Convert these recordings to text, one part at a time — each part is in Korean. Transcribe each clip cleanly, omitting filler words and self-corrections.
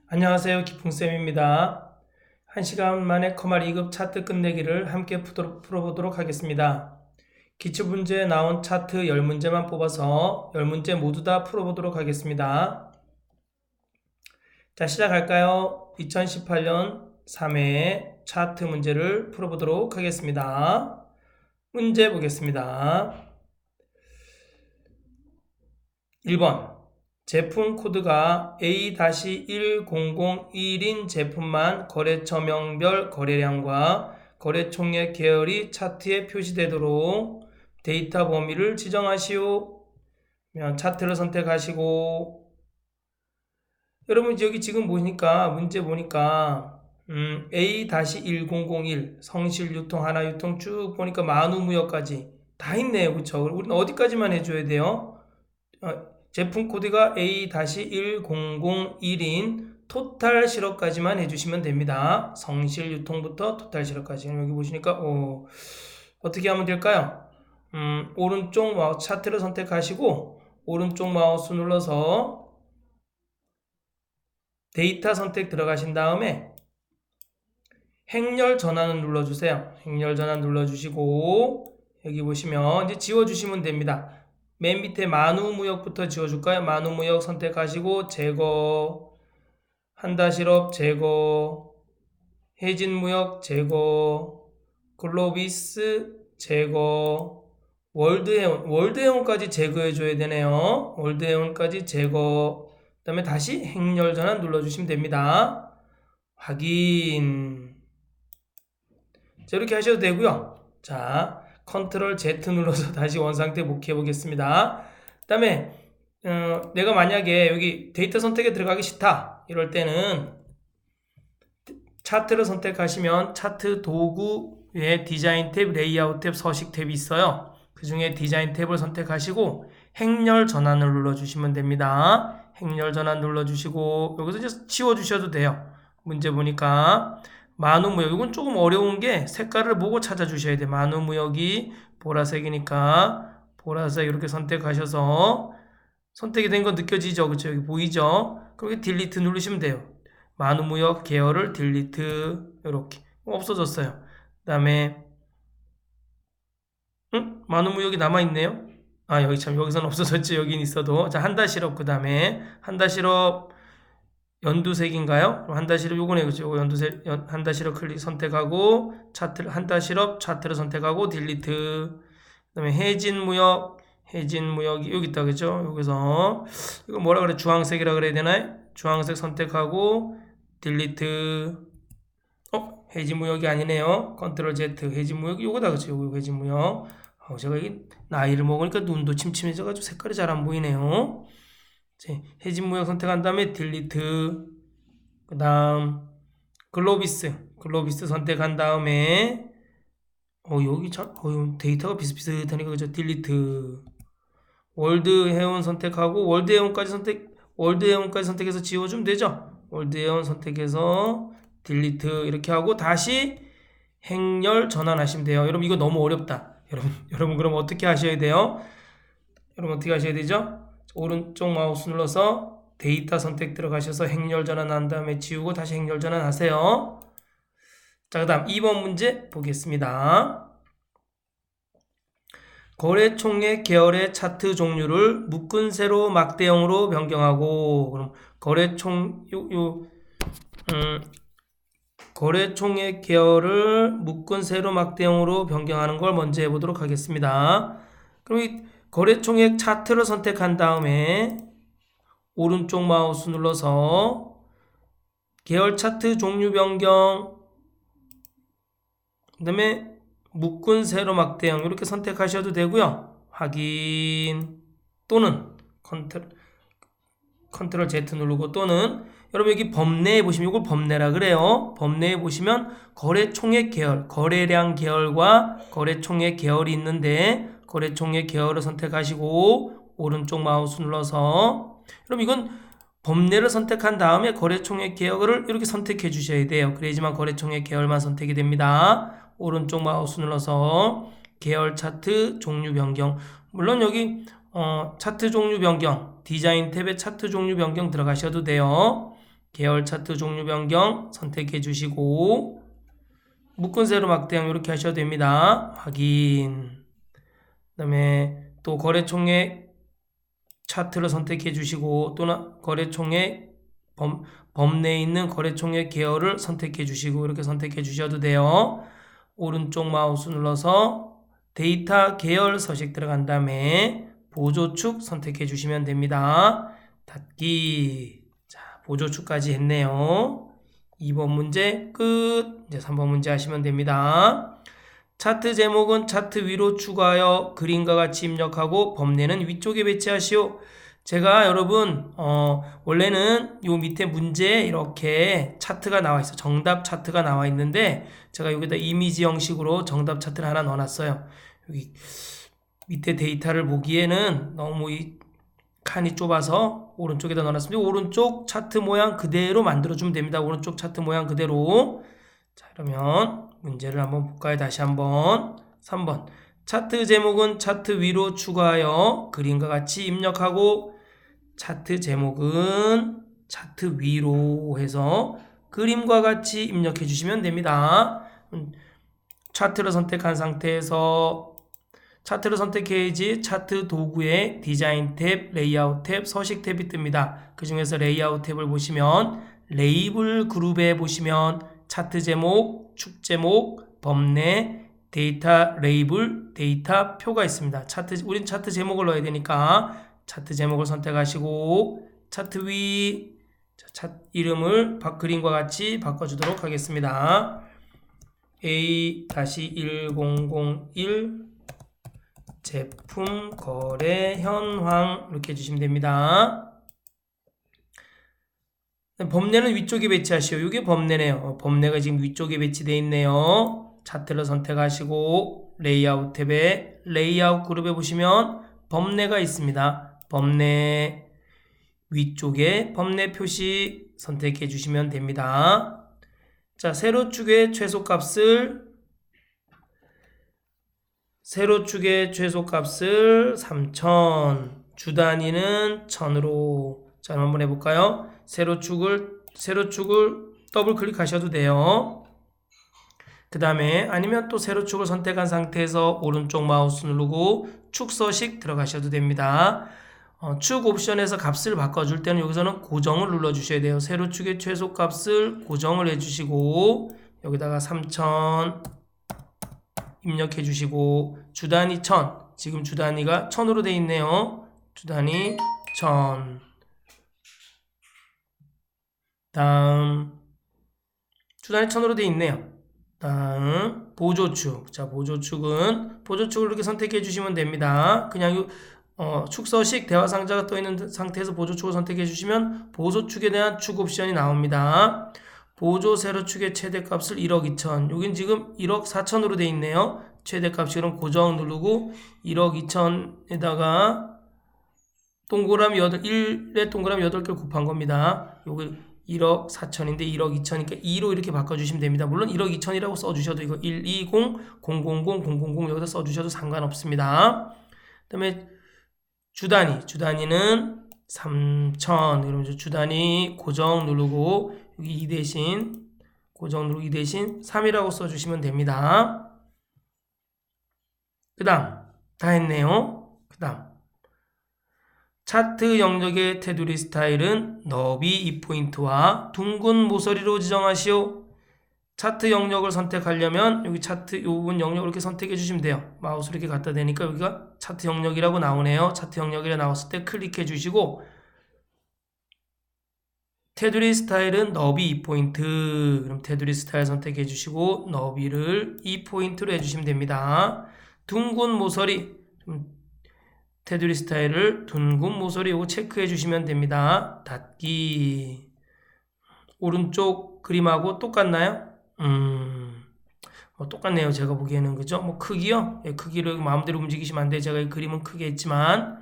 안녕하세요. 기풍쌤입니다. 1시간 만에 커말 2급 차트 끝내기를 함께 풀어보도록 하겠습니다. 기출문제에 나온 차트 10문제만 뽑아서 10문제 모두 다 풀어보도록 하겠습니다. 자, 시작할까요? 2018년 3회 차트 문제를 풀어보도록 하겠습니다. 문제 보겠습니다. 1번 제품 코드가 A-1001인 제품만 거래처명별 거래량과 거래총액 계열이 차트에 표시되도록 데이터 범위를 지정하시오. 차트를 선택하시고, 여러분 여기 지금 보니까 문제 보니까 A-1001 성실 유통, 하나 유통 쭉 보니까 만우무역까지 다 있네요. 그쵸? 우리는 어디까지만 해줘야 돼요? 제품 코드가 A-1001인 토탈 실업까지만 해주시면 됩니다. 성실 유통부터 토탈 실업까지. 여기 보시니까 어떻게 하면 될까요? 오른쪽 마우스 차트를 선택하시고 오른쪽 마우스 눌러서 데이터 선택 들어가신 다음에 행렬 전환을 눌러주세요. 행렬 전환 눌러주시고 여기 보시면 이제 지워주시면 됩니다. 맨 밑에 만우무역부터 지워줄까요? 만우무역 선택하시고 제거, 한다실업 제거, 해진무역 제거, 글로비스 제거, 월드해운까지 제거해줘야 되네요. 월드해운까지 제거. 그 다음에 다시 행렬 전환 눌러주시면 됩니다. 확인. 자, 이렇게 하셔도 되고요. 자, 컨트롤 Z 눌러서 다시 원상태 복귀해 보겠습니다. 그 다음에 내가 만약에 여기 데이터 선택에 들어가기 싫다 이럴 때는 차트를 선택하시면 차트 도구에 디자인 탭, 레이아웃 탭, 서식 탭이 있어요. 그 중에 디자인 탭을 선택하시고 행렬 전환을 눌러주시면 됩니다. 행렬 전환 눌러주시고 여기서 이제 지워주셔도 돼요. 문제 보니까 만우무역, 이건 조금 어려운 게 색깔을 보고 찾아주셔야 돼요. 만우무역이 보라색이니까 보라색 이렇게 선택하셔서 선택이 된 거 느껴지죠? 그렇죠? 여기 보이죠? 그렇게 딜리트 누르시면 돼요. 만우무역 계열을 딜리트 이렇게 없어졌어요. 그 다음에 만우무역이 남아있네요. 아, 여기 참 여기서는 없어졌지. 여긴 있어도. 자, 한다시럽 그 다음에 한다시럽 연두색인가요? 한다시럽 요거네. 그죠? 연두색 한다시럽 클릭 선택하고 차트를 한다시럽 차트를 선택하고 딜리트. 그다음에 해진무역이 여기 있다. 그죠? 여기서 이거 뭐라 그래? 주황색이라 그래야 되나요? 주황색 선택하고 딜리트. 해진무역이 아니네요. 컨트롤 Z 해진무역 요거다. 그죠? 요거 해진무역. 제가 이 나이를 먹으니까 눈도 침침해져가지고 색깔이 잘 안 보이네요. 해진무역 선택한 다음에 딜리트, 그 다음 글로비스 선택한 다음에 여기 참 데이터가 비슷비슷하니까 그죠? 딜리트. 월드해운 선택하고 월드해운까지 선택해서 지워주면 되죠? 월드해운 선택해서 딜리트 이렇게 하고 다시 행렬 전환하시면 돼요. 여러분 이거 너무 어렵다. 여러분 그럼 어떻게 하셔야 돼요? 여러분 어떻게 하셔야 되죠? 오른쪽 마우스 눌러서 데이터 선택 들어가셔서 행렬 전환한 다음에 지우고 다시 행렬 전환하세요. 자, 그 다음 2번 문제 보겠습니다. 거래총액 계열의 차트 종류를 묶은 세로 막대형으로 변경하고, 그럼 거래총액 계열을 묶은 세로 막대형으로 변경하는 걸 먼저 해보도록 하겠습니다. 그럼 이 거래총액 차트를 선택한 다음에 오른쪽 마우스 눌러서 계열 차트 종류 변경, 그 다음에 묶은 세로 막대형 이렇게 선택하셔도 되고요. 확인 또는 컨트롤 Z 누르고 또는 여러분 여기 범내에 보시면 이걸 범내라 그래요. 범내에 보시면 거래총액 계열, 거래량 계열과 거래총액 계열이 있는데 거래총액 계열을 선택하시고 오른쪽 마우스 눌러서 그럼 이건 범례를 선택한 다음에 거래총액 계열을 이렇게 선택해 주셔야 돼요. 그래야지만 거래총액 계열만 선택이 됩니다. 오른쪽 마우스 눌러서 계열 차트 종류 변경. 물론 여기 차트 종류 변경 디자인 탭에 차트 종류 변경 들어가셔도 돼요. 계열 차트 종류 변경 선택해 주시고 묶은 세로 막대형 이렇게 하셔도 됩니다. 확인. 그 다음에 또 거래총액 차트를 선택해 주시고 또는 거래총액 범내에 있는 거래총액 계열을 선택해 주시고 이렇게 선택해 주셔도 돼요. 오른쪽 마우스 눌러서 데이터 계열 서식 들어간 다음에 보조축 선택해 주시면 됩니다. 닫기. 자, 보조축까지 했네요. 2번 문제 끝. 이제 3번 문제 하시면 됩니다. 차트 제목은 차트 위로 추가하여 그림과 같이 입력하고 범례는 위쪽에 배치하시오. 제가 여러분 원래는 요 밑에 문제에 이렇게 차트가 나와 있어. 정답 차트가 나와 있는데 제가 여기다 이미지 형식으로 정답 차트를 하나 넣어놨어요. 여기 밑에 데이터를 보기에는 너무 이 칸이 좁아서 오른쪽에다 넣어놨습니다. 오른쪽 차트 모양 그대로 만들어주면 됩니다. 오른쪽 차트 모양 그대로. 자, 그러면 문제를 한번 볼까요? 다시 한번. 3번. 차트 제목은 차트 위로 추가하여 그림과 같이 입력하고 차트 제목은 차트 위로 해서 그림과 같이 입력해 주시면 됩니다. 차트를 선택한 상태에서 차트를 선택해야지 차트 도구에 디자인 탭, 레이아웃 탭, 서식 탭이 뜹니다. 그 중에서 레이아웃 탭을 보시면 레이블 그룹에 보시면 차트 제목, 축 제목, 범례, 데이터 레이블, 데이터 표가 있습니다. 우린 차트 제목을 넣어야 되니까 차트 제목을 선택하시고 차트 위 이름을 그림과 같이 바꿔주도록 하겠습니다. A-1001 제품 거래 현황 이렇게 해주시면 됩니다. 범례는 위쪽에 배치하시오. 이게 범례네요. 범례가 지금 위쪽에 배치되어 있네요. 차트를 선택하시고 레이아웃 탭에 레이아웃 그룹에 보시면 범례가 있습니다. 범례 위쪽에 범례 표시 선택해 주시면 됩니다. 자, 세로축의 최소값을 3000, 주 단위는 1000으로. 자, 한번 해볼까요? 세로축을 더블 클릭하셔도 돼요. 그 다음에 아니면 또 세로축을 선택한 상태에서 오른쪽 마우스 누르고 축 서식 들어가셔도 됩니다. 축 옵션에서 값을 바꿔줄 때는 여기서는 고정을 눌러주셔야 돼요. 세로축의 최소값을 고정을 해주시고 여기다가 3000 입력해 주시고 주 단위 1000, 지금 주 단위가 1000으로 되어 있네요. 주 단위 1000. 다음 주 단위 1000으로 되어 있네요. 다음 보조축. 자, 보조축을 이렇게 선택해 주시면 됩니다. 그냥 축 서식 대화 상자가 떠 있는 상태에서 보조축을 선택해 주시면 보조축에 대한 축 옵션이 나옵니다. 보조 세로축의 최대값을 1억 2천. 여긴 지금 1억 4천으로 되어 있네요. 최대값이 그럼 고정 누르고 1억 2천에다가 동그라미 1에 동그라미 8개를 곱한 겁니다. 여기 1억 4천인데 1억 2천이니까 2로 이렇게 바꿔주시면 됩니다. 물론 1억 2천이라고 써주셔도 이거 120, 000, 000 여기다 써주셔도 상관없습니다. 그 다음에 주 단위는 3000. 그러면 주 단위 고정 누르고 여기 2 대신 고정 누르고 2 대신 3이라고 써주시면 됩니다. 그 다음 다 했네요. 그 다음 차트 영역의 테두리 스타일은 너비 2포인트와 둥근 모서리로 지정하시오. 차트 영역을 선택하려면 여기 차트 이 부분 영역을 이렇게 선택해 주시면 돼요. 마우스를 이렇게 갖다 대니까 여기가 차트 영역이라고 나오네요. 차트 영역이라 나왔을 때 클릭해 주시고 테두리 스타일은 너비 2포인트. 그럼 테두리 스타일 선택해 주시고 너비를 2포인트로 해주시면 됩니다. 둥근 모서리. 테두리 스타일을 둥근 모서리 이거 체크해 주시면 됩니다. 닫기. 오른쪽 그림하고 똑같나요? 똑같네요. 제가 보기에는. 그죠? 크기요? 예, 크기를 마음대로 움직이시면 안 돼요. 제가 이 그림은 크게 했지만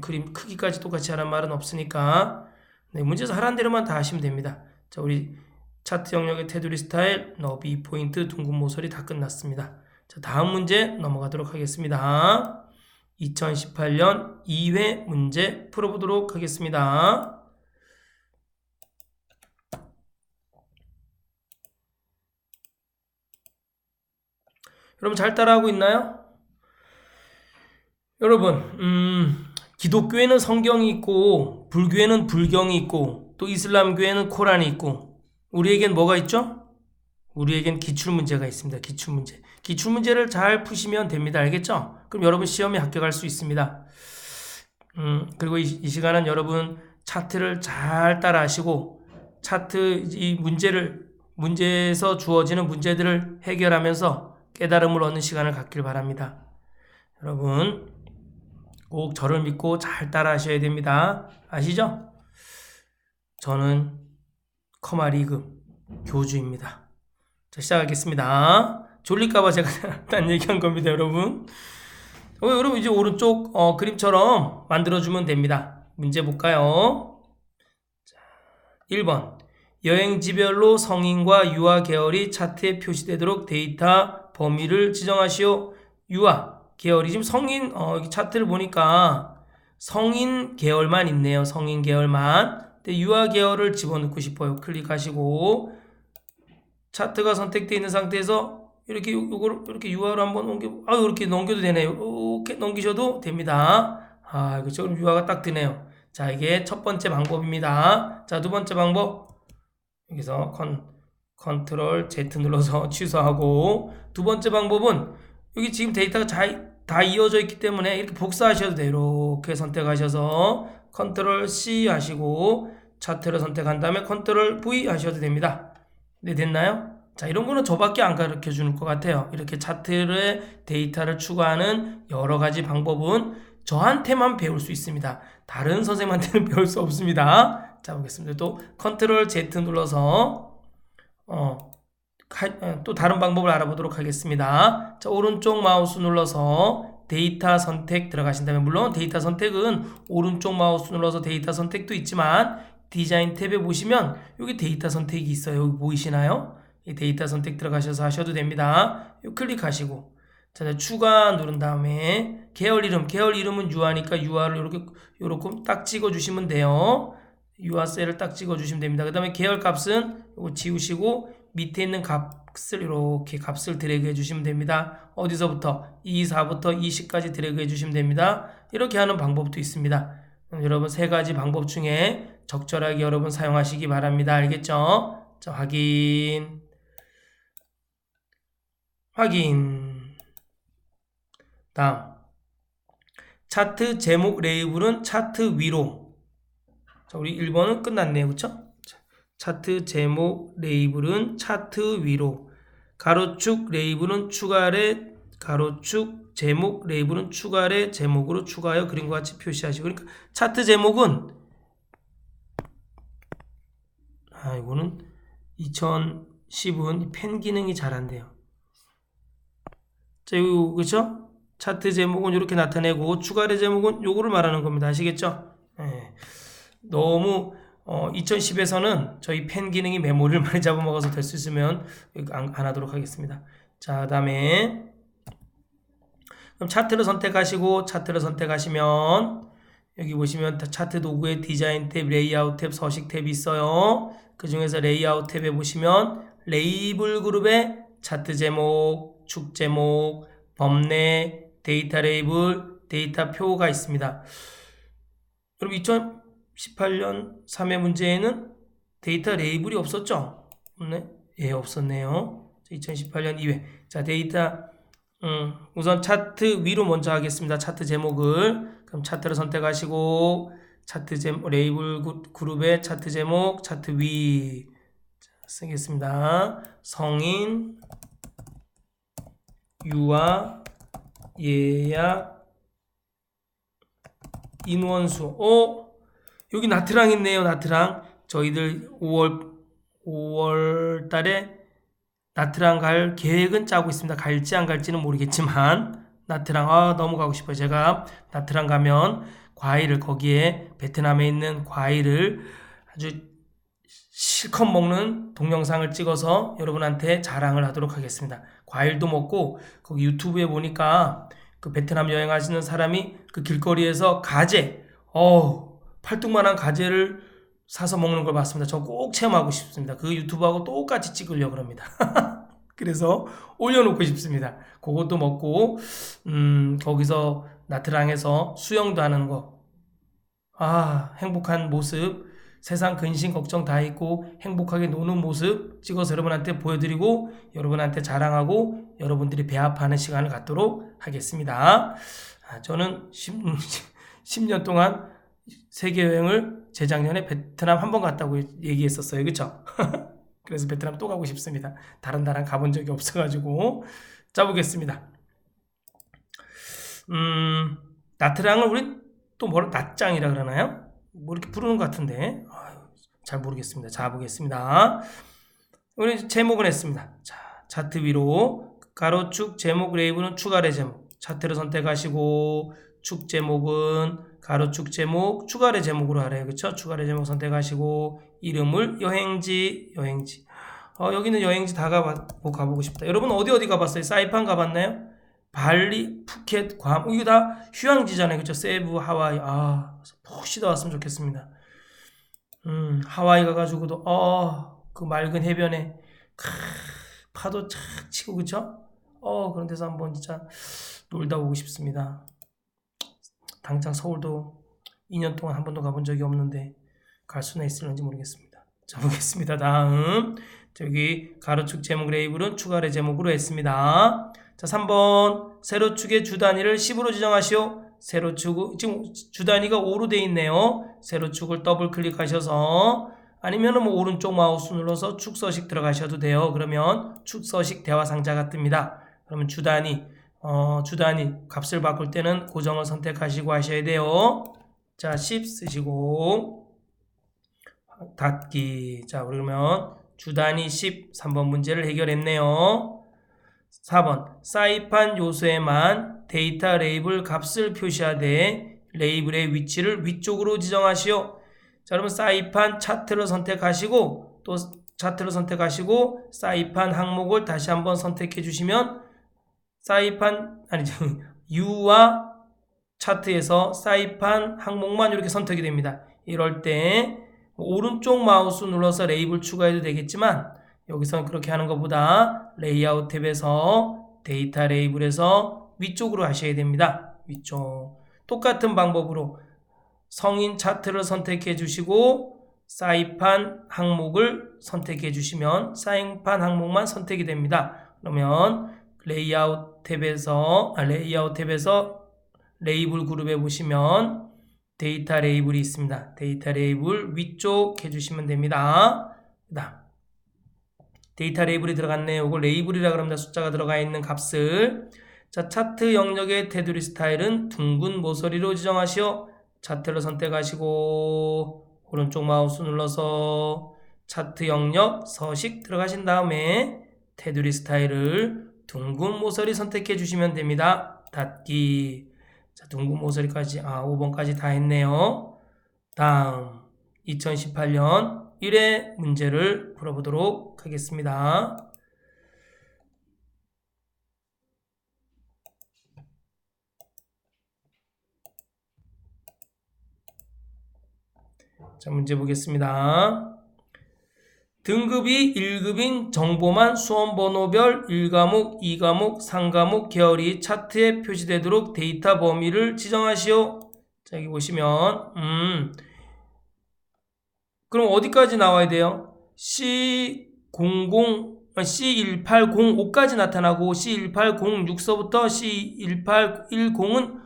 그림 크기까지 똑같이 하란 말은 없으니까 네, 문제에서 하라는 대로만 다 하시면 됩니다. 자, 우리 차트 영역의 테두리 스타일, 너비 포인트, 둥근 모서리 다 끝났습니다. 자, 다음 문제 넘어가도록 하겠습니다. 2018년 2회 문제 풀어보도록 하겠습니다. 여러분 잘 따라하고 있나요? 여러분, 기독교에는 성경이 있고 불교에는 불경이 있고 또 이슬람교에는 코란이 있고 우리에겐 뭐가 있죠? 우리에겐 기출문제가 있습니다. 기출문제. 기출문제를 잘 푸시면 됩니다. 알겠죠? 그럼 여러분 시험에 합격할 수 있습니다. 그리고 이 시간은 여러분 차트를 잘 따라 하시고 차트 이 문제에서 주어지는 문제들을 해결하면서 깨달음을 얻는 시간을 갖길 바랍니다. 여러분 꼭 저를 믿고 잘 따라 하셔야 됩니다. 아시죠? 저는 커마 2급 교주입니다. 자, 시작하겠습니다. 졸릴까봐 제가 딴 얘기한 겁니다, 여러분. 여러분 이제 오른쪽 그림처럼 만들어주면 됩니다. 문제 볼까요? 자, 1번 여행지별로 성인과 유아 계열이 차트에 표시되도록 데이터 범위를 지정하시오. 유아 계열이 지금 성인 차트를 보니까 성인 계열만 있네요. 성인 계열만. 근데 유아 계열을 집어넣고 싶어요. 클릭하시고 차트가 선택되어 있는 상태에서 이렇게 요거를 이렇게 유아로 한번 이렇게 넘겨도 되네요. 이렇게 넘기셔도 됩니다. 이거 지금 유아가 딱 뜨네요. 자, 이게 첫 번째 방법입니다. 자, 두 번째 방법. 여기서 컨트롤 Z 눌러서 취소하고 두 번째 방법은 여기 지금 데이터가 다 이어져 있기 때문에 이렇게 복사하셔도 돼요. 이렇게 선택하셔서 컨트롤 C 하시고 차트를 선택한 다음에 컨트롤 V 하셔도 됩니다. 네, 됐나요? 자, 이런 거는 저밖에 안 가르쳐 주는 것 같아요. 이렇게 차트의 데이터를 추가하는 여러 가지 방법은 저한테만 배울 수 있습니다. 다른 선생님한테는 배울 수 없습니다. 자, 보겠습니다. 또 컨트롤 Z 눌러서 또 다른 방법을 알아보도록 하겠습니다. 자, 오른쪽 마우스 눌러서 데이터 선택 들어가신 다음에 물론 데이터 선택은 오른쪽 마우스 눌러서 데이터 선택도 있지만 디자인 탭에 보시면 여기 데이터 선택이 있어요. 여기 보이시나요? 이 데이터 선택 들어가셔서 하셔도 됩니다. 요 클릭하시고 자, 추가 누른 다음에 계열 이름은 유아니까 유아를 이렇게 딱 찍어 주시면 돼요. 유아 셀을 딱 찍어 주시면 됩니다. 그 다음에 계열 값은 이거 지우시고 밑에 있는 값을 이렇게 값을 드래그 해주시면 됩니다. 어디서부터? 24부터 20까지 드래그 해주시면 됩니다. 이렇게 하는 방법도 있습니다. 여러분 세 가지 방법 중에 적절하게 여러분 사용하시기 바랍니다. 알겠죠? 자, 확인. 다음 차트 제목 레이블은 차트 위로. 자, 우리 1번은 끝났네요. 그쵸? 차트 제목 레이블은 차트 위로. 가로축 레이블은 추가 아래 가로축 제목 레이블은 추가 아래 제목으로 추가하여 그림과 같이 표시하시고. 그러니까 차트 제목은 이거는 2010은 펜 기능이 잘 안 돼요. 자, 이거 그렇죠? 차트 제목은 이렇게 나타내고 추가 아래 제목은 요거를 말하는 겁니다. 아시겠죠? 네. 너무 2010에서는 저희 펜 기능이 메모리를 많이 잡아먹어서 될 수 있으면 안 하도록 하겠습니다. 자, 그 다음에 그럼 차트를 선택하시고 차트를 선택하시면 여기 보시면 차트 도구에 디자인 탭, 레이아웃 탭, 서식 탭이 있어요. 그 중에서 레이아웃 탭에 보시면 레이블 그룹에 차트 제목, 축 제목, 범내, 데이터 레이블, 데이터 표가 있습니다. 여러분 2018년 3회 문제에는 데이터 레이블이 없었죠? 없네? 예, 없었네요. 2018년 2회. 자, 데이터 우선 차트 위로 먼저 하겠습니다. 차트 제목을. 그럼 차트를 선택하시고 차트 제목 레이블 그룹의 차트 제목 차트 위. 자, 쓰겠습니다. 성인 유아 예약 인원수. 여기 나트랑 있네요. 나트랑. 저희들 5월 달에 나트랑 갈 계획은 짜고 있습니다. 갈지 안 갈지는 모르겠지만 나트랑 너무 가고 싶어요. 제가 나트랑 가면 과일을 거기에 베트남에 있는 과일을 아주 실컷 먹는 동영상을 찍어서 여러분한테 자랑을 하도록 하겠습니다. 과일도 먹고 거기 유튜브에 보니까 그 베트남 여행하시는 사람이 그 길거리에서 가재 팔뚝만한 가재를 사서 먹는 걸 봤습니다. 저 꼭 체험하고 싶습니다. 그 유튜브하고 똑같이 찍으려고 합니다. 그래서 올려놓고 싶습니다. 그것도 먹고 거기서 나트랑에서 수영도 하는 거. 아, 행복한 모습, 세상 근심 걱정 다 잊고 행복하게 노는 모습 찍어서 여러분한테 보여드리고 여러분한테 자랑하고 여러분들이 배합하는 시간을 갖도록 하겠습니다. 저는 10년 동안 세계여행을 재작년에 베트남 한 번 갔다고 얘기했었어요. 그쵸? 그래서 베트남 또 가고 싶습니다. 다른 나라 가본 적이 없어가지고. 자, 보겠습니다. 나트랑을 우리 또 낫짱이라 그러나요? 뭐 이렇게 부르는 것 같은데 잘 모르겠습니다. 자, 보겠습니다. 우리 제목을 했습니다. 자, 차트 위로 가로축 제목 레이블은 추가래 제목 차트를 선택하시고 축 제목은 가로축 제목 추가래 제목으로 하래요. 그쵸? 추가래 제목 선택하시고 이름을 여행지 여기는 여행지 다 가보고 싶다. 여러분 어디 가봤어요? 사이판 가봤나요? 발리, 푸켓, 괌 이거 다 휴양지잖아요. 그쵸? 세부, 하와이 푹 쉬다 왔으면 좋겠습니다. 하와이 가가지고도 그 맑은 해변에 파도 착 치고 그쵸? 그런 데서 한번 진짜 놀다 오고 싶습니다. 당장 서울도 2년 동안 한 번도 가본 적이 없는데 갈 수나 있을는지 모르겠습니다. 자, 보겠습니다. 다음 저기 가로축 제목 레이블은 추가래 제목으로 했습니다. 자, 3번 세로축의 주 단위를 10으로 지정하시오. 세로축 지금 주 단위가 5로 돼 있네요. 세로축을 더블 클릭하셔서 아니면은 뭐 오른쪽 마우스 눌러서 축 서식 들어가셔도 돼요. 그러면 축 서식 대화 상자가 뜹니다. 그러면 주 단위 값을 바꿀 때는 고정을 선택하시고 하셔야 돼요. 자, 10 쓰시고 닫기. 자, 그러면 주 단위 10 3번 문제를 해결했네요. 4번 사이판 요소에만 데이터 레이블 값을 표시하되 레이블의 위치를 위쪽으로 지정하시오. 자, 여러분 사이판 차트를 선택하시고 또 차트를 선택하시고 사이판 항목을 다시 한번 선택해 주시면 U와 차트에서 사이판 항목만 이렇게 선택이 됩니다. 이럴 때 오른쪽 마우스 눌러서 레이블 추가해도 되겠지만 여기서는 그렇게 하는 것보다 레이아웃 탭에서 데이터 레이블에서 위쪽으로 하셔야 됩니다. 위쪽. 똑같은 방법으로 성인 차트를 선택해 주시고 사이판 항목을 선택해 주시면 사이판 항목만 선택이 됩니다. 그러면 레이아웃 탭에서 레이블 그룹에 보시면 데이터 레이블이 있습니다. 데이터 레이블 위쪽 해주시면 됩니다. 그다음 데이터 레이블이 들어갔네요. 이거 레이블이라 그럽니다. 숫자가 들어가 있는 값을. 자, 차트 영역의 테두리 스타일은 둥근 모서리로 지정하시오. 차트를 선택하시고 오른쪽 마우스 눌러서 차트 영역 서식 들어가신 다음에 테두리 스타일을 둥근 모서리 선택해 주시면 됩니다. 닫기. 자, 둥근 모서리까지 5번까지 다 했네요. 다음 2018년 1회 문제를 풀어보도록 하겠습니다. 자, 문제 보겠습니다. 등급이 1급인 정보만 수험번호별 1과목, 2과목, 3과목 계열이 차트에 표시되도록 데이터 범위를 지정하시오. 자, 여기 보시면 그럼 어디까지 나와야 돼요? C18005까지 나타나고 C1806서부터 C1810은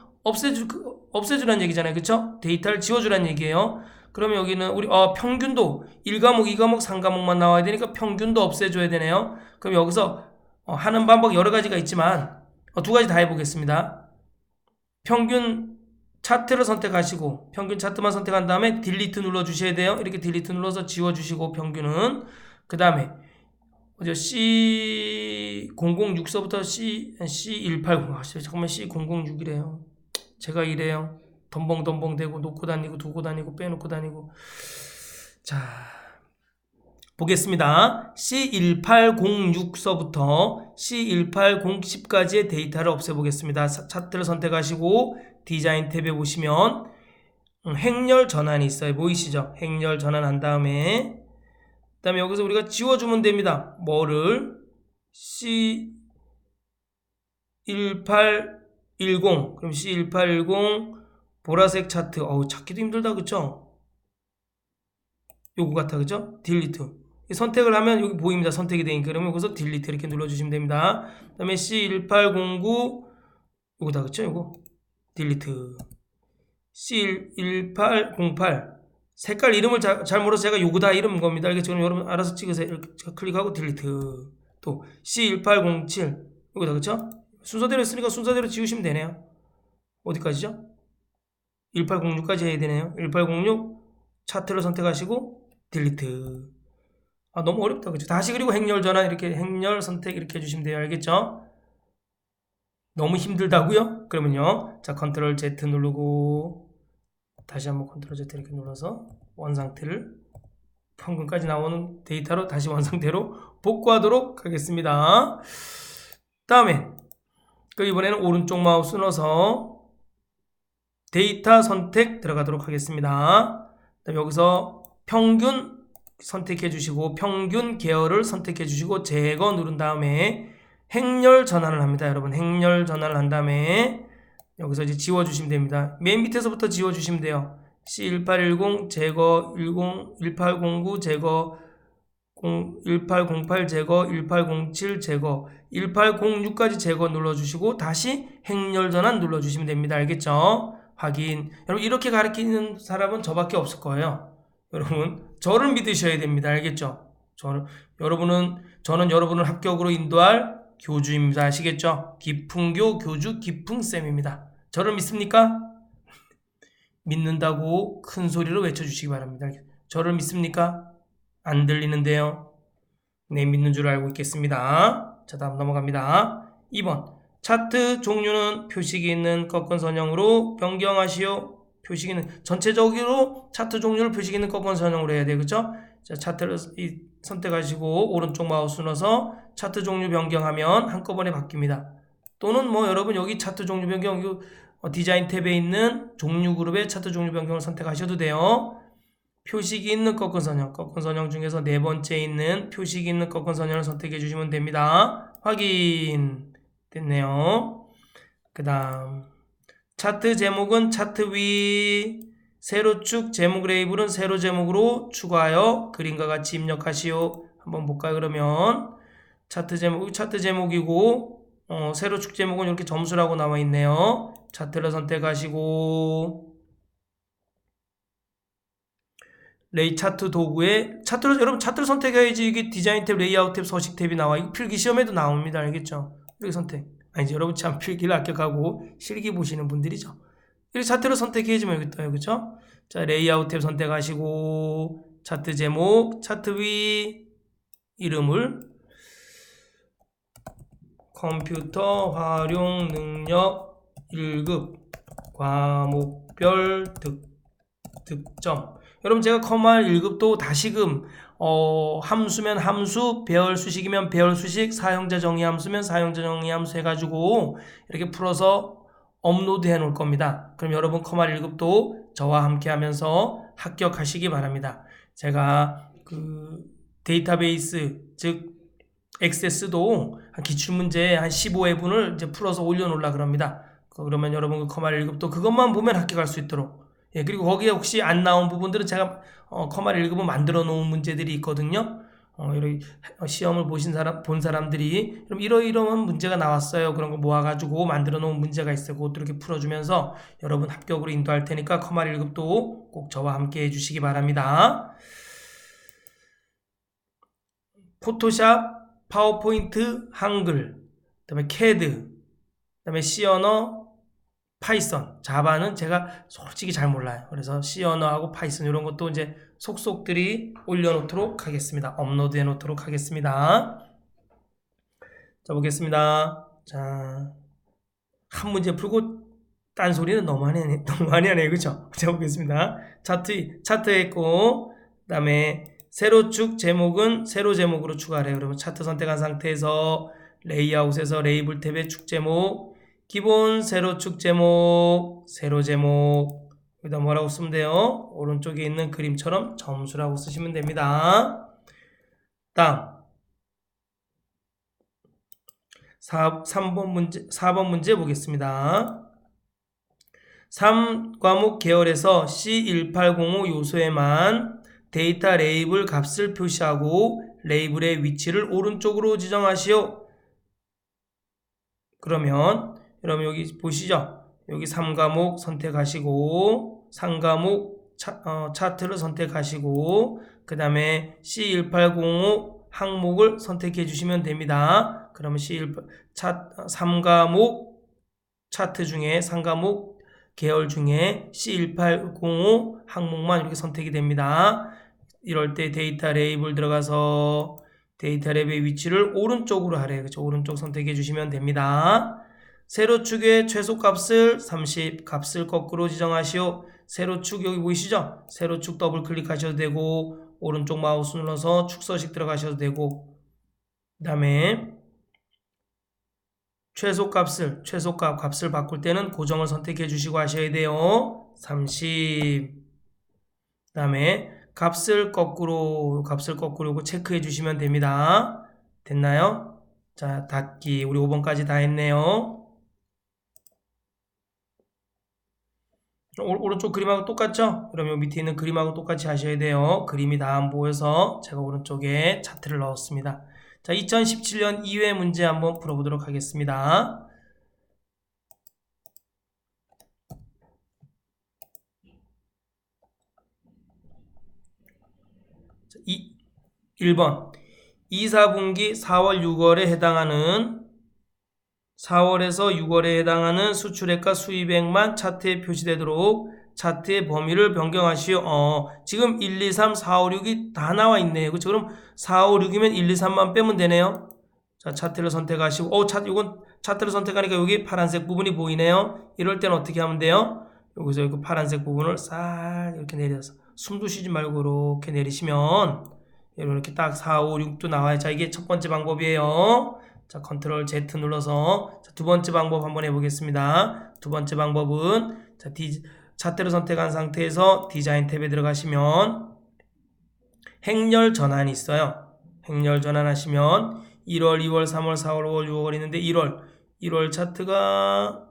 없애주라는 얘기잖아요. 그쵸? 데이터를 지워주라는 얘기예요. 그러면 여기는 우리 평균도 1과목, 2과목, 3과목만 나와야 되니까 평균도 없애줘야 되네요. 그럼 여기서 하는 방법 여러 가지가 있지만 두 가지 다 해보겠습니다. 평균 차트를 선택하시고 평균 차트만 선택한 다음에 딜리트 눌러주셔야 돼요. 이렇게 딜리트 눌러서 지워주시고 평균은 그 다음에 C006서부터 C180 잠깐만 C006이래요. 제가 이래요. 덤벙 대고 놓고 다니고 두고 다니고 빼놓고 다니고. 자, 보겠습니다. C1806서부터 C1810까지의 데이터를 없애보겠습니다. 차트를 선택하시고 디자인 탭에 보시면 행렬 전환이 있어요. 보이시죠? 행렬 전환한 다음에 여기서 우리가 지워주면 됩니다. 뭐를? C1810 그럼 C1810 보라색 차트 찾기도 힘들다 그쵸? 요거 같아 그죠? 딜리트 선택을 하면 여기 보입니다. 선택이 되니까 그러면 여기서 딜리트 이렇게 눌러주시면 됩니다. 그 다음에 C1809 요거다 그쵸? 요거 딜리트 C1808 색깔 이름을 잘 몰라서 제가 요거다 이름 겁니다. 알겠죠? 그럼 여러분 알아서 찍으세요. 이렇게 클릭하고 딜리트 또 C1807 요거다 그쵸? 순서대로 했으니까 순서대로 지우시면 되네요. 어디까지죠? 1806까지 해야 되네요. 1806 차트를 선택하시고 딜리트 너무 어렵다 그죠? 다시 그리고 행렬 전환 이렇게 행렬 선택 이렇게 해주시면 돼요. 알겠죠? 너무 힘들다고요? 그러면요 자 컨트롤 Z 누르고 다시 한번 컨트롤 Z 이렇게 눌러서 원상태를 평균까지 나오는 데이터로 다시 원상태로 복구하도록 하겠습니다. 다음에 이번에는 오른쪽 마우스 눌러서 데이터 선택 들어가도록 하겠습니다. 여기서 평균 선택해 주시고 평균 계열을 선택해 주시고 제거 누른 다음에 행렬 전환을 합니다. 여러분 행렬 전환을 한 다음에 여기서 이제 지워 주시면 됩니다. 맨 밑에서부터 지워 주시면 돼요. C1810 제거 1809 제거 1808 제거 1807 제거 1806까지 제거 눌러주시고 다시 행렬 전환 눌러주시면 됩니다. 알겠죠? 확인. 여러분 이렇게 가르치는 사람은 저밖에 없을 거예요. 여러분 저를 믿으셔야 됩니다. 알겠죠? 저는 여러분을 합격으로 인도할 교주입니다. 아시겠죠? 기풍교 교주 기풍쌤입니다. 저를 믿습니까? 믿는다고 큰 소리로 외쳐주시기 바랍니다. 저를 믿습니까? 안 들리는데요. 네, 믿는 줄 알고 있겠습니다. 자, 다음 넘어갑니다. 2번. 차트 종류는 표식이 있는 꺾은 선형으로 변경하시오. 표식이 있는, 전체적으로 차트 종류를 표식이 있는 꺾은 선형으로 해야 돼요. 그쵸? 자, 차트를 선택하시고, 오른쪽 마우스 눌러서 차트 종류 변경하면 한꺼번에 바뀝니다. 또는 여러분 여기 차트 종류 변경, 디자인 탭에 있는 종류 그룹의 차트 종류 변경을 선택하셔도 돼요. 표식이 있는 꺾은 선형 중에서 네 번째 있는 표식이 있는 꺾은 선형을 선택해 주시면 됩니다. 확인 됐네요. 그 다음 차트 제목은 차트 위 세로축 제목 레이블은 세로 제목으로 추가하여 그림과 같이 입력하시오. 한번 볼까요? 그러면 차트 제목이고 세로축 제목은 이렇게 점수라고 나와 있네요. 차트를 선택하시고 차트 도구에 여러분 차트를 선택해야지 이게 디자인 탭, 레이아웃 탭, 서식 탭이 나와. 이거 필기 시험에도 나옵니다. 알겠죠? 이렇게 선택. 아니지 여러분 참 필기를 합격하고 실기 보시는 분들이죠. 이렇게 차트를 선택해야지만 여기 떠요. 그쵸? 자, 레이아웃 탭 선택하시고 차트 제목, 차트 위 이름을 컴퓨터 활용 능력 1급 과목별 득점. 여러분 제가 커마 1급도 다시금 함수면 함수, 배열 수식이면 배열 수식, 사용자 정의 함수면 사용자 정의 함수 해가지고 이렇게 풀어서 업로드 해 놓을 겁니다. 그럼 여러분 커마 1급도 저와 함께 하면서 합격하시기 바랍니다. 제가 데이터베이스 즉 액세스도 기출문제 한 15회분을 이제 풀어서 올려놓으려 그럽니다. 그러면 여러분 커마 1급도 그것만 보면 합격할 수 있도록 그리고 거기에 혹시 안 나온 부분들은 제가 커마를 1급은 만들어 놓은 문제들이 있거든요. 이렇게 시험을 본 사람들이 그럼 이러한 문제가 나왔어요. 그런 거 모아가지고 만들어 놓은 문제가 있어요. 그것도 이렇게 풀어주면서 여러분 합격으로 인도할 테니까 커마를 1급도 꼭 저와 함께 해주시기 바랍니다. 포토샵, 파워포인트, 한글, 그 다음에 캐드, 그 다음에 C 언어, 파이썬, 자바는 제가 솔직히 잘 몰라요. 그래서 C 언어하고 파이썬 이런 것도 이제 속속들이 올려놓도록 하겠습니다. 업로드 해놓도록 하겠습니다. 자, 보겠습니다. 자, 한 문제 풀고 딴소리는 너무 많이 하네요. 그쵸? 자, 보겠습니다. 차트 했고, 그 다음에 세로축 제목은 세로 제목으로 추가하래요. 그러면 차트 선택한 상태에서 레이아웃에서 레이블 탭에 축 제목, 기본 세로축 제목, 세로 제목 여기다 뭐라고 쓰면 돼요? 오른쪽에 있는 그림처럼 점수라고 쓰시면 됩니다. 다음 4번 문제 보겠습니다. 3과목 계열에서 C1805 요소에만 데이터 레이블 값을 표시하고 레이블의 위치를 오른쪽으로 지정하시오. 그러면 여러분 여기 보시죠. 여기 3과목 선택하시고 3과목 차트를 선택하시고 그 다음에 C1805 항목을 선택해 주시면 됩니다. 그러면 3과목 차트 중에 3과목 계열 중에 C1805 항목만 이렇게 선택이 됩니다. 이럴 때 데이터 레이블 들어가서 데이터 랩의 위치를 오른쪽으로 하래요. 그렇죠? 오른쪽 선택해 주시면 됩니다. 세로축의 최소값을 30, 값을 거꾸로 지정하시오. 세로축 여기 보이시죠? 세로축 더블 클릭하셔도 되고 오른쪽 마우스 눌러서 축서식 들어가셔도 되고 그 다음에 값을 바꿀 때는 고정을 선택해 주시고 하셔야 돼요. 30. 그 다음에 값을 거꾸로 이거 체크해 주시면 됩니다. 됐나요? 자, 닫기. 우리 5번까지 다 했네요. 오른쪽 그림하고 똑같죠? 그럼 여기 밑에 있는 그림하고 똑같이 하셔야 돼요. 그림이 다 안 보여서 제가 오른쪽에 차트를 넣었습니다. 자, 2017년 2회 문제 한번 풀어보도록 하겠습니다. 1번 2, 4분기 4월, 6월에 해당하는 4월에서 6월에 해당하는 수출액과 수입액만 차트에 표시되도록 차트의 범위를 변경하시오. 지금 1, 2, 3, 4, 5, 6이 다 나와 있네요. 그렇죠? 그럼 4, 5, 6이면 1, 2, 3만 빼면 되네요. 자, 차트를 선택하시고 이건 차트를 선택하니까 여기 파란색 부분이 보이네요. 이럴 때는 어떻게 하면 돼요? 여기서 이 파란색 부분을 싹 이렇게 내려서 숨도 쉬지 말고 이렇게 내리시면 이렇게 딱 4, 5, 6도 나와요. 자, 이게 첫 번째 방법이에요. 자, 컨트롤 Z 눌러서 두 번째 방법 한번 해보겠습니다. 두 번째 방법은 차트를 선택한 상태에서 디자인 탭에 들어가시면 행렬 전환이 있어요. 행렬 전환하시면 1월, 2월, 3월, 4월, 5월, 6월 있는데 1월 차트가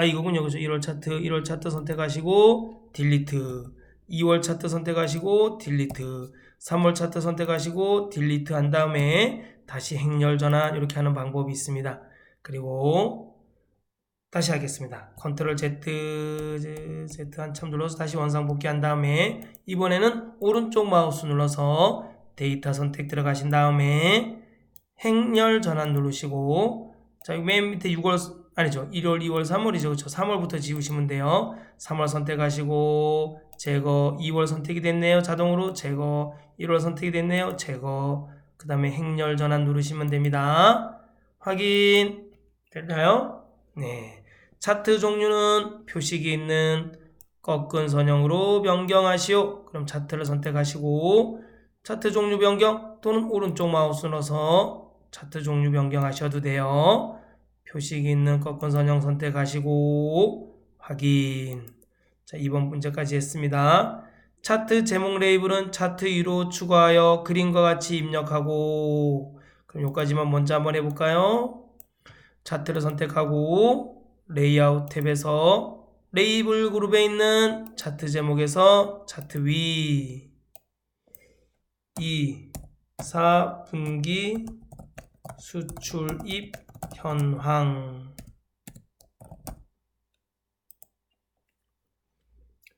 이거군요. 그죠? 1월 차트 선택하시고 딜리트. 2월 차트 선택하시고 딜리트. 3월 차트 선택하시고 딜리트 한 다음에 다시 행렬 전환 이렇게 하는 방법이 있습니다. 그리고 다시 하겠습니다. 컨트롤 Z 한참 눌러서 다시 원상 복귀한 다음에 이번에는 오른쪽 마우스 눌러서 데이터 선택 들어가신 다음에 행렬 전환 누르시고 자, 맨 밑에 1월, 2월, 3월이죠. 그렇죠? 3월부터 지우시면 돼요. 3월 선택하시고 제거, 2월 선택이 됐네요. 자동으로 제거, 1월 선택이 됐네요. 제거, 그 다음에 행렬 전환 누르시면 됩니다. 확인 될까요? 네. 차트 종류는 표식이 있는 꺾은 선형으로 변경하시오. 그럼 차트를 선택하시고 차트 종류 변경 또는 오른쪽 마우스 눌러서 차트 종류 변경하셔도 돼요. 표식이 있는 꺾은 선형 선택하시고 확인. 자, 2번 문제까지 했습니다. 차트 제목 레이블은 차트 위로 추가하여 그림과 같이 입력하고 그럼 여기까지만 먼저 한번 해볼까요? 차트를 선택하고 레이아웃 탭에서 레이블 그룹에 있는 차트 제목에서 차트 위 2, 4분기 수출입 현황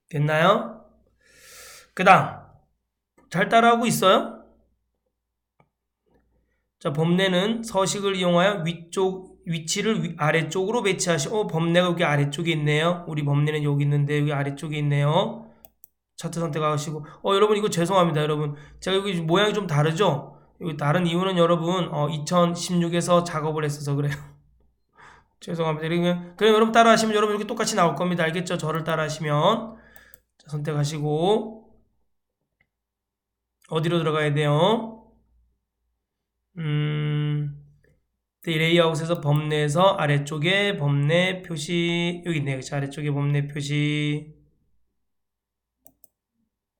됐나요? 그 다음 잘 따라하고 있어요? 자, 범례는 서식을 이용하여 위치를 아래쪽으로 배치하시고 범례가 여기 아래쪽에 있네요. 우리 범례는 여기 있는데 여기 아래쪽에 있네요. 차트 선택하시고 여러분 이거 죄송합니다. 여러분 제가 여기 모양이 좀 다르죠? 여기 다른 이유는 여러분 2016에서 작업을 했어서 그래요. 죄송합니다. 그럼 여러분 따라하시면 여러분 이렇게 똑같이 나올 겁니다. 알겠죠? 저를 따라하시면 자, 선택하시고 어디로 들어가야 돼요? 레이아웃에서 범례에서 아래쪽에 범례 표시 여기 있네요. 그쵸? 아래쪽에 범례 표시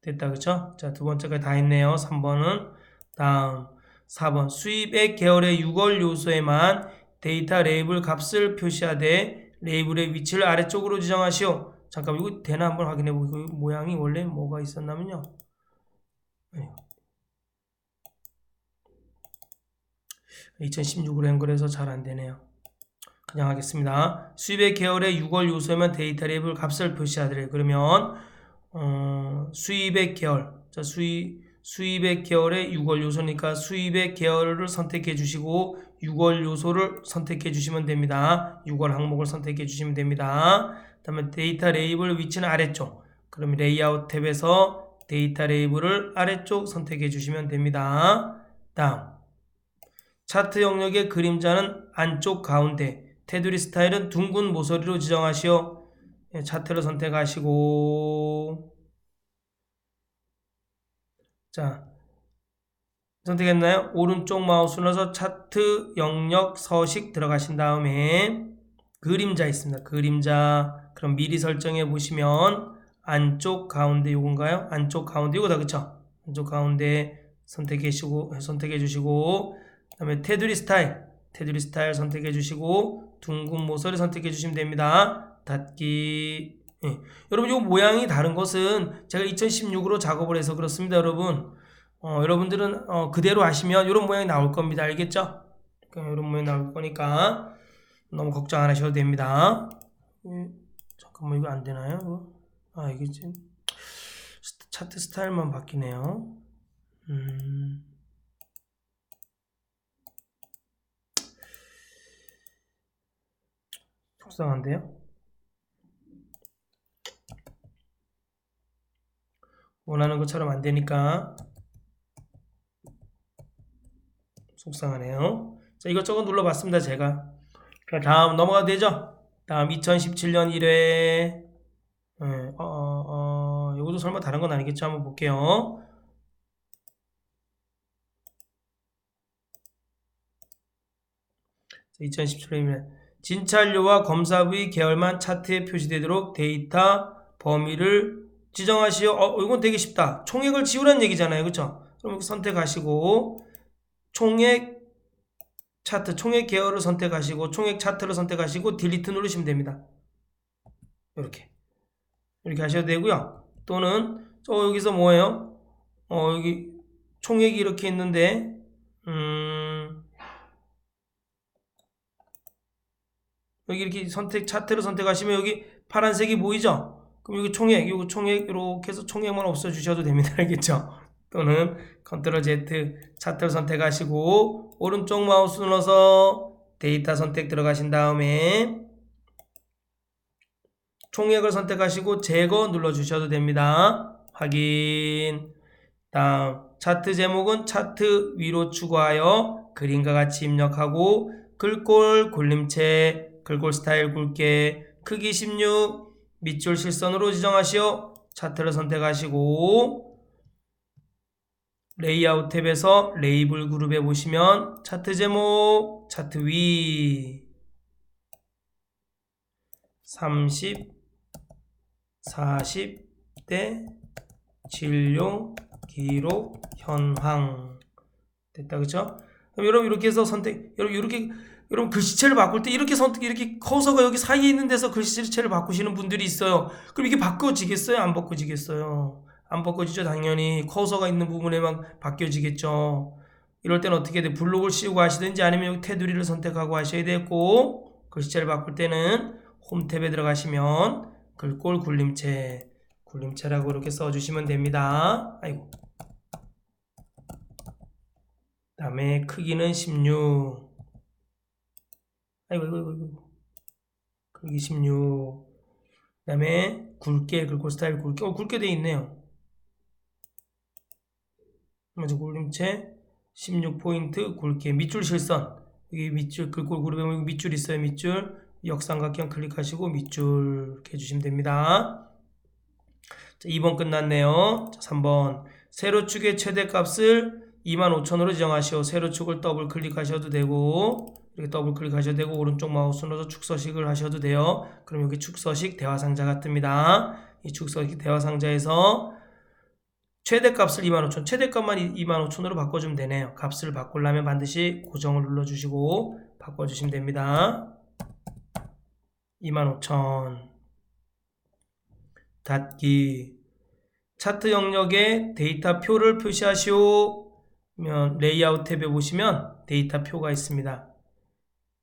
됐다. 그쵸? 자, 두 번째까지 다 했네요. 3번은 다음 4번 수입액 계열의 6월 요소에만 데이터 레이블 값을 표시하되 레이블의 위치를 아래쪽으로 지정하시오. 잠깐 이거 되나 한번 확인해 보고 모양이 원래 뭐가 있었냐면요. 2016으로 한 거라서 잘 안 되네요. 그냥 하겠습니다. 수입액 계열의 6월 요소에만 데이터 레이블 값을 표시하더래. 그러면 수입액 계열, 자 수입액 계열의 6월 요소니까 수입액 계열을 선택해 주시고 6월 요소를 선택해 주시면 됩니다. 6월 항목을 선택해 주시면 됩니다. 다음에 데이터 레이블 위치는 아래쪽. 그럼 레이아웃 탭에서 데이터 레이블을 아래쪽 선택해 주시면 됩니다. 다음 차트 영역의 그림자는 안쪽 가운데, 테두리 스타일은 둥근 모서리로 지정하시오. 차트를 선택하시고 자 선택했나요? 오른쪽 마우스 눌러서 차트 영역 서식 들어가신 다음에 그림자 있습니다. 그림자 그럼 미리 설정해 보시면 안쪽 가운데 요건가요? 안쪽 가운데 요거다 그쵸? 안쪽 가운데 선택해 주시고 그 다음에 테두리 스타일 선택해 주시고 둥근 모서리 선택해 주시면 됩니다. 닫기. 예. 여러분 요 모양이 다른 것은 제가 2016으로 작업을 해서 그렇습니다. 여러분 여러분들은 그대로 하시면 이런 모양이 나올 겁니다. 알겠죠? 이런 모양이 나올 거니까 너무 걱정 안 하셔도 됩니다. 잠깐만 이거 안 되나요? 이게 지금 차트 스타일만 바뀌네요. 속상한데요? 원하는 것처럼 안 되니까 속상하네요. 자, 이것저것 눌러봤습니다, 제가. 자, 다음 넘어가도 되죠? 다음 2017년 1회. 이것도 설마 다른 건 아니겠죠? 한번 볼게요. 자, 2017년 진찰료와 검사 부위 계열만 차트에 표시되도록 데이터 범위를 지정하시오. 이건 되게 쉽다. 총액을 지우라는 얘기잖아요. 그렇죠? 그럼 선택하시고 총액 차트, 총액 계열을 선택하시고 총액 차트를 선택하시고 딜리트 누르시면 됩니다. 이렇게 하셔도 되고요. 또는 여기서 뭐예요? 여기 총액이 이렇게 있는데 여기 이렇게 차트를 선택하시면 여기 파란색이 보이죠? 그럼 여기 총액 이렇게 해서 총액만 없애주셔도 됩니다. 알겠죠? 또는 컨트롤 Z 차트를 선택하시고 오른쪽 마우스 눌러서 데이터 선택 들어가신 다음에 총액을 선택하시고 제거 눌러주셔도 됩니다. 확인. 다음 차트 제목은 차트 위로 추구하여 그림과 같이 입력하고 글꼴 굴림체 글꼴 스타일 굵게 크기 16 밑줄 실선으로 지정하시오. 차트를 선택하시고 레이아웃 탭에서 레이블 그룹에 보시면 차트 제목 차트 위 30 40대 진료 기록 현황 됐다 그쵸? 그럼 여러분 이렇게 해서 여러분 글씨체를 바꿀 때 이렇게 커서가 여기 사이에 있는 데서 글씨체를 바꾸시는 분들이 있어요. 그럼 이게 바꿔지겠어요? 안 바꿔지겠어요? 안 바꿔지죠. 당연히 커서가 있는 부분에만 바뀌어지겠죠. 이럴 때는 어떻게 돼? 블록을 씌우고 하시든지 아니면 여기 테두리를 선택하고 하셔야 되고 글씨체를 바꿀 때는 홈 탭에 들어가시면 글꼴 굴림체라고 이렇게 써주시면 됩니다. 아이고. 다음에 크기는 16. 아이고. 크기 16. 다음에 굵게 글꼴 스타일 굵게 돼 있네요. 먼저 굴림체 16포인트 굵게 밑줄 실선 여기 밑줄 글꼴 그룹에 밑줄 있어요. 밑줄 역삼각형 클릭하시고 밑줄 이렇게 해주시면 됩니다. 자, 2번 끝났네요. 자, 3번 세로축의 최대값을 25,000으로 지정하시오. 세로축을 더블 클릭하셔도 되고 이렇게 더블 클릭하셔도 되고 오른쪽 마우스 눌러서 축서식을 하셔도 돼요. 그럼 여기 축서식 대화상자가 뜹니다. 이 축서식 대화상자에서 최대값을 25,000, 최대값만 25,000으로 바꿔주면 되네요. 값을 바꾸려면 반드시 고정을 눌러주시고 바꿔주시면 됩니다. 25,000 닫기. 차트 영역에 데이터 표를 표시하시오. 레이아웃 탭에 보시면 데이터 표가 있습니다.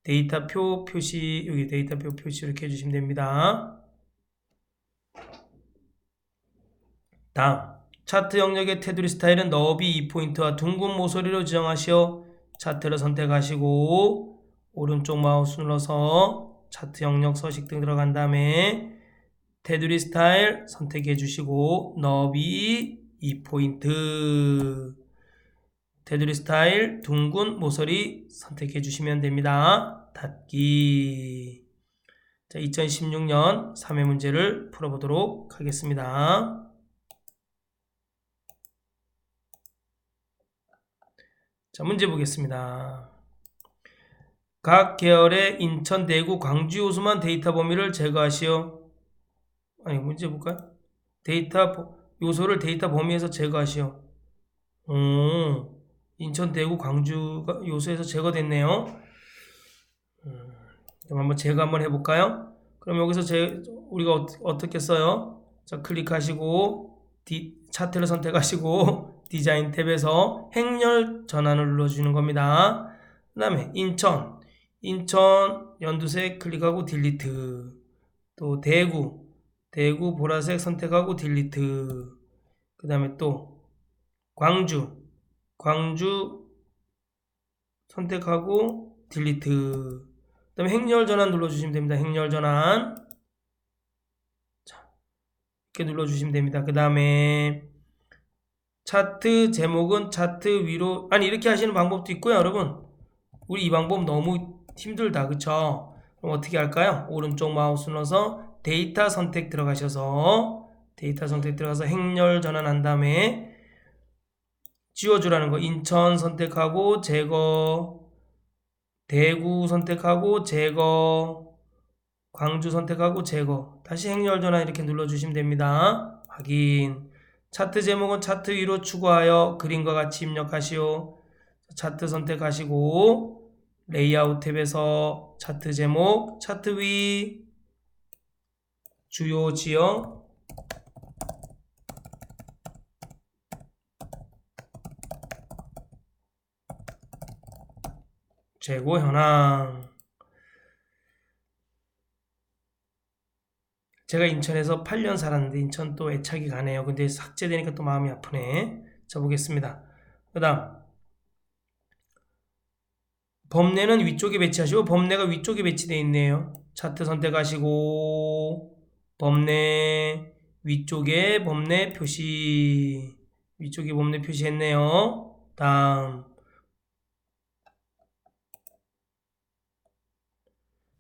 데이터 표 표시, 여기 데이터 표 표시 이렇게 해주시면 됩니다. 다음, 차트 영역의 테두리 스타일은 너비 2포인트와 둥근 모서리로 지정하시오. 차트를 선택하시고 오른쪽 마우스 눌러서 차트 영역 서식 등 들어간 다음에 테두리 스타일 선택해 주시고 너비 2포인트, 테두리 스타일 둥근 모서리 선택해 주시면 됩니다. 닫기. 자, 2016년 3회 문제를 풀어보도록 하겠습니다. 자, 문제 보겠습니다. 각 계열의 인천, 대구, 광주 요소만 데이터 범위를 제거하시오. 아니, 문제 볼까요? 데이터 요소를 데이터 범위에서 제거하시오. 인천, 대구, 광주가 요소에서 제거됐네요. 그럼 한번 제거 한번 해볼까요? 그럼 여기서 우리가 어떻게 써요? 자, 클릭하시고 차트를 선택하시고 디자인 탭에서 행렬 전환을 눌러주는 겁니다. 그 다음에 인천 연두색 클릭하고 딜리트. 또 대구 보라색 선택하고 딜리트. 그 다음에 또 광주 선택하고 딜리트. 그 다음에 행렬 전환 눌러주시면 됩니다. 행렬 전환. 자, 이렇게 눌러주시면 됩니다. 그 다음에 차트 제목은 차트 위로, 아니 이렇게 하시는 방법도 있고요. 여러분, 우리 이 방법 너무 힘들다, 그쵸? 그럼 어떻게 할까요? 오른쪽 마우스 눌러서 데이터 선택 들어가셔서 행렬 전환한 다음에 지워주라는 거, 인천 선택하고 제거, 대구 선택하고 제거, 광주 선택하고 제거. 다시 행렬 전환 이렇게 눌러주시면 됩니다. 확인. 차트 제목은 차트 위로 추가하여 그림과 같이 입력하시오. 차트 선택하시고 레이아웃 탭에서 차트 제목, 차트 위, 주요 지역, 재고 현황. 제가 인천에서 8년 살았는데 인천 또 애착이 가네요. 근데 삭제되니까 또 마음이 아프네. 자, 보겠습니다. 그 다음 범례는 위쪽에 배치하시고, 범례가 위쪽에 배치되어 있네요. 차트 선택하시고 범례 위쪽에 범례 표시, 위쪽에 범례 표시했네요. 다음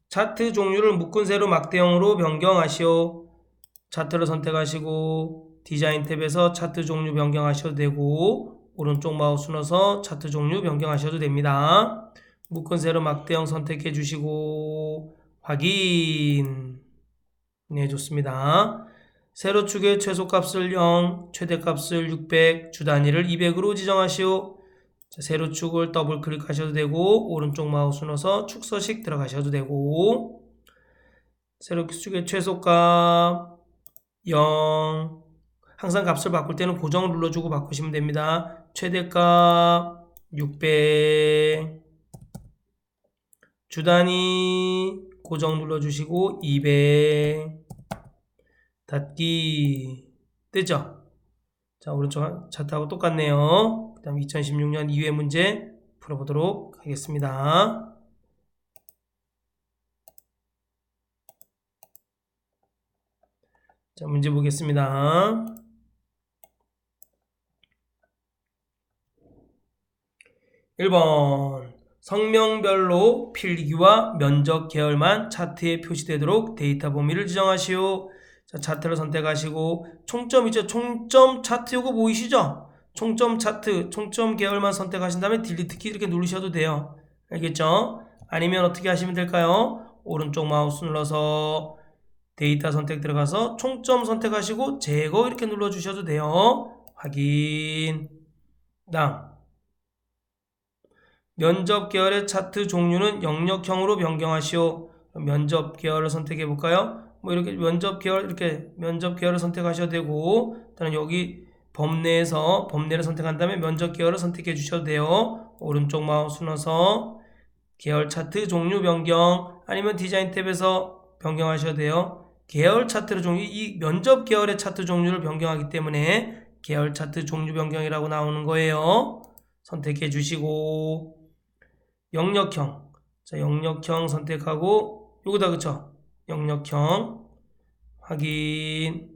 차트 종류를 묶은 세로 막대형으로 변경하시오. 차트를 선택하시고 디자인 탭에서 차트 종류 변경하셔도 되고 오른쪽 마우스 눌러서 차트 종류 변경하셔도 됩니다. 묶은 세로 막대형 선택해 주시고 확인. 네, 좋습니다. 세로축의 최소값을 0, 최대값을 600, 주단위를 200으로 지정하시오. 자, 세로축을 더블 클릭하셔도 되고 오른쪽 마우스 눌러서 축서식 들어가셔도 되고, 세로축의 최소값 0, 항상 값을 바꿀 때는 고정을 눌러주고 바꾸시면 됩니다. 최대값 600, 주단위 고정 눌러주시고 200, 닫기. 뜨죠? 자, 오른쪽 차트하고 똑같네요. 그 다음 2016년 2회 문제 풀어보도록 하겠습니다. 자, 문제 보겠습니다. 1번 성명별로 필기와 면적 계열만 차트에 표시되도록 데이터 범위를 지정하시오. 자, 차트를 선택하시고 총점이죠. 총점 차트 요거 보이시죠? 총점 차트, 총점 계열만 선택하신 다음에 딜리트 키 이렇게 누르셔도 돼요. 알겠죠? 아니면 어떻게 하시면 될까요? 오른쪽 마우스 눌러서 데이터 선택 들어가서 총점 선택하시고 제거 이렇게 눌러주셔도 돼요. 확인. 다음. 면접 계열의 차트 종류는 영역형으로 변경하시오. 면접 계열을 선택해 볼까요? 뭐 이렇게 면접 계열을 선택하셔도 되고, 일단 여기 범례를 선택한 다음에 면접 계열을 선택해 주셔도 돼요. 오른쪽 마우스 눌러서 계열 차트 종류 변경, 아니면 디자인 탭에서 변경하셔도 돼요. 계열 차트의 종류, 이 면접 계열의 차트 종류를 변경하기 때문에 계열 차트 종류 변경이라고 나오는 거예요. 선택해 주시고, 영역형. 자, 영역형 선택하고, 요거다, 그쵸? 영역형. 확인.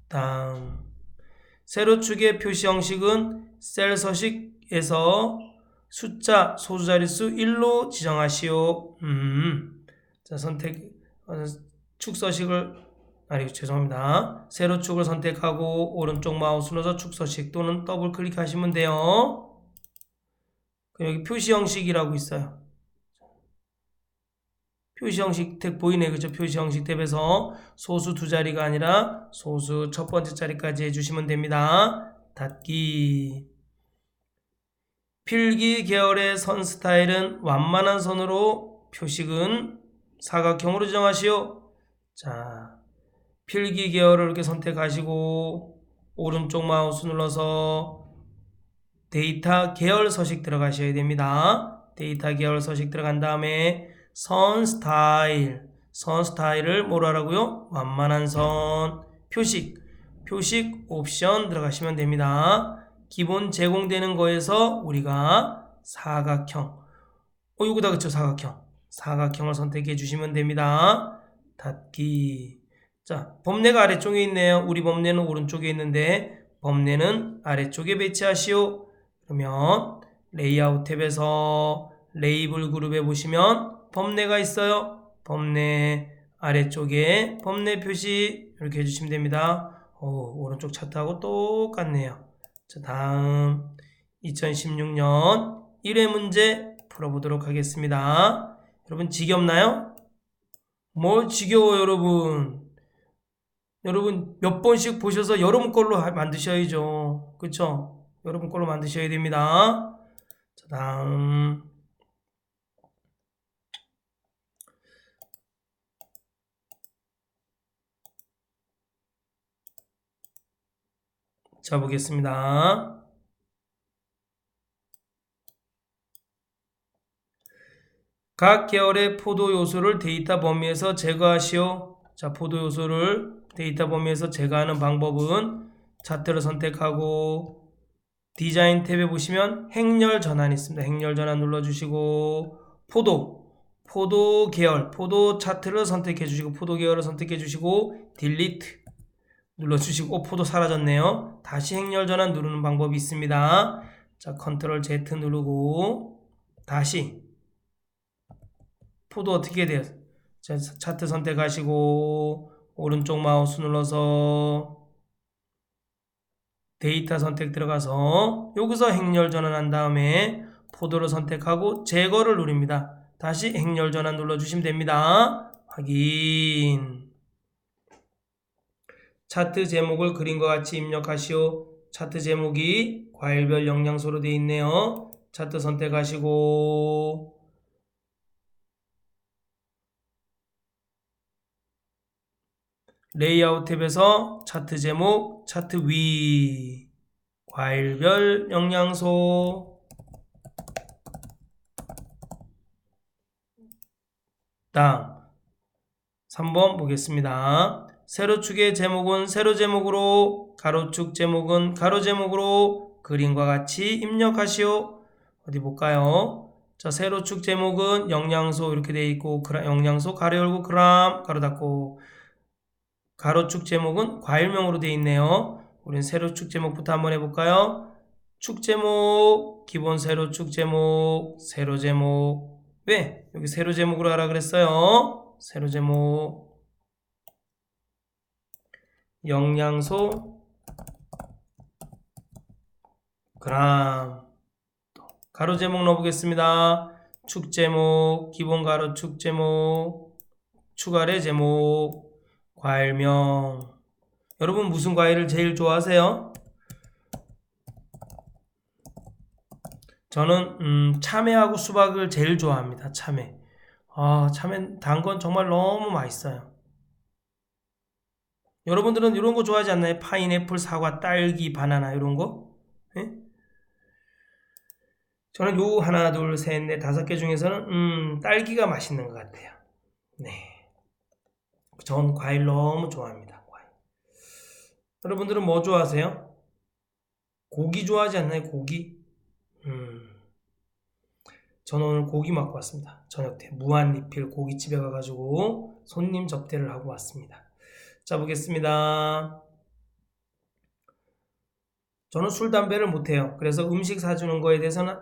다음. 세로축의 표시 형식은 셀 서식에서 숫자 소수 자릿수 1로 지정하시오. 자, 축 서식을, 죄송합니다. 세로축을 선택하고, 오른쪽 마우스 눌러서 축 서식 또는 더블 클릭하시면 돼요. 여기 표시 형식이라고 있어요. 표시 형식 탭 보이네, 그죠? 표시 형식 탭에서 소수 두 자리가 아니라 소수 첫 번째 자리까지 해주시면 됩니다. 닫기. 필기 계열의 선 스타일은 완만한 선으로, 표식은 사각형으로 지정하시오. 자, 필기 계열을 이렇게 선택하시고 오른쪽 마우스 눌러서 데이터 계열 서식 들어가셔야 됩니다. 데이터 계열 서식 들어간 다음에 선 스타일을 뭐로 하라고요? 완만한 선. 표식 옵션 들어가시면 됩니다. 기본 제공되는 거에서 우리가 사각형, 요거다, 그쵸? 사각형을 선택해 주시면 됩니다. 닫기. 자, 범례가 아래쪽에 있네요. 우리 범례는 오른쪽에 있는데 범례는 아래쪽에 배치하시오. 그러면 레이아웃 탭에서 레이블 그룹에 보시면 범례가 있어요. 범례 아래쪽에 범례 표시 이렇게 해주시면 됩니다. 오른쪽 차트하고 똑같네요. 자, 다음 2016년 1회 문제 풀어보도록 하겠습니다. 여러분 지겹나요? 뭘 지겨워, 여러분. 여러분 몇 번씩 보셔서 여러분 걸로 만드셔야죠. 그쵸? 여러분 걸로 만드셔야 됩니다. 자, 다음. 자, 보겠습니다. 각 계열의 포도 요소를 데이터 범위에서 제거하시오. 자, 포도 요소를 데이터 범위에서 제거하는 방법은 차트를 선택하고 디자인 탭에 보시면 행렬 전환이 있습니다. 행렬 전환 눌러주시고 포도 계열, 포도 차트를 선택해 주시고 포도 계열을 선택해 주시고 딜리트 눌러주시고 포도 사라졌네요. 다시 행렬 전환 누르는 방법이 있습니다. 자, 컨트롤 Z 누르고 다시 포도 어떻게 돼요? 자, 차트 선택하시고 오른쪽 마우스 눌러서 데이터 선택 들어가서 여기서 행렬 전환한 다음에 포도를 선택하고 제거를 누릅니다. 다시 행렬 전환 눌러주시면 됩니다. 확인. 차트 제목을 그림과 같이 입력하시오. 차트 제목이 과일별 영양소로 되어 있네요. 차트 선택하시고 레이아웃 탭에서 차트 제목, 차트 위, 과일별 영양소. 다음 3번 보겠습니다. 세로축의 제목은 세로 제목으로, 가로축 제목은 가로 제목으로 그림과 같이 입력하시오. 어디 볼까요? 자, 세로축 제목은 영양소 이렇게 되어 있고 영양소 가로 열고 그램 가로 닫고, 가로축 제목은 과일명으로 되어 있네요. 우린 세로축 제목부터 한번 해볼까요? 축 제목, 기본 세로축 제목, 세로 제목. 왜? 여기 세로 제목으로 하라 그랬어요. 세로 제목. 영양소 그램. 가로 제목 넣어보겠습니다. 축 제목, 기본 가로 축 제목, 축 아래 제목, 과일명. 여러분 무슨 과일을 제일 좋아하세요? 저는 참외하고 수박을 제일 좋아합니다. 참외. 참외 단 건 정말 너무 맛있어요. 여러분들은 이런 거 좋아하지 않나요? 파인애플, 사과, 딸기, 바나나 이런 거? 예? 저는 요 하나, 둘, 셋, 넷, 5개 중에서는 딸기가 맛있는 것 같아요. 네. 전 과일 너무 좋아합니다. 과일. 여러분들은 뭐 좋아하세요? 고기 좋아하지 않나요? 고기? 저는 오늘 고기 먹고 왔습니다. 저녁 때 무한리필 고깃집에 가가지고 손님 접대를 하고 왔습니다. 자, 보겠습니다. 저는 술, 담배를 못해요. 그래서 음식 사주는 거에 대해서는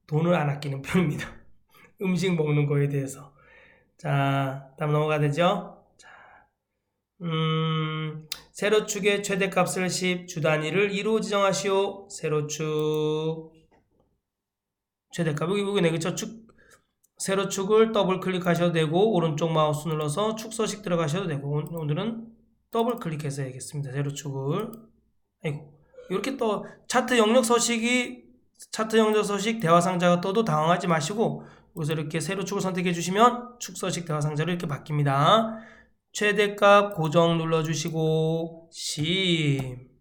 돈을 안 아끼는 편입니다. 음식 먹는 거에 대해서. 자, 다음 넘어가야 되죠? 자, 세로축의 최대값을 10, 주 단위를 2로 지정하시오. 세로축 최대값 여기네, 그쵸? 세로축을 더블 클릭하셔도 되고 오른쪽 마우스 눌러서 축서식 들어가셔도 되고 오늘은 더블 클릭해서 해야겠습니다. 세로축을 이렇게 또 차트 영역 서식 대화 상자가 떠도 당황하지 마시고 여기서 이렇게 세로축을 선택해 주시면 축서식 대화 상자로 이렇게 바뀝니다. 최대값 고정 눌러주시고 10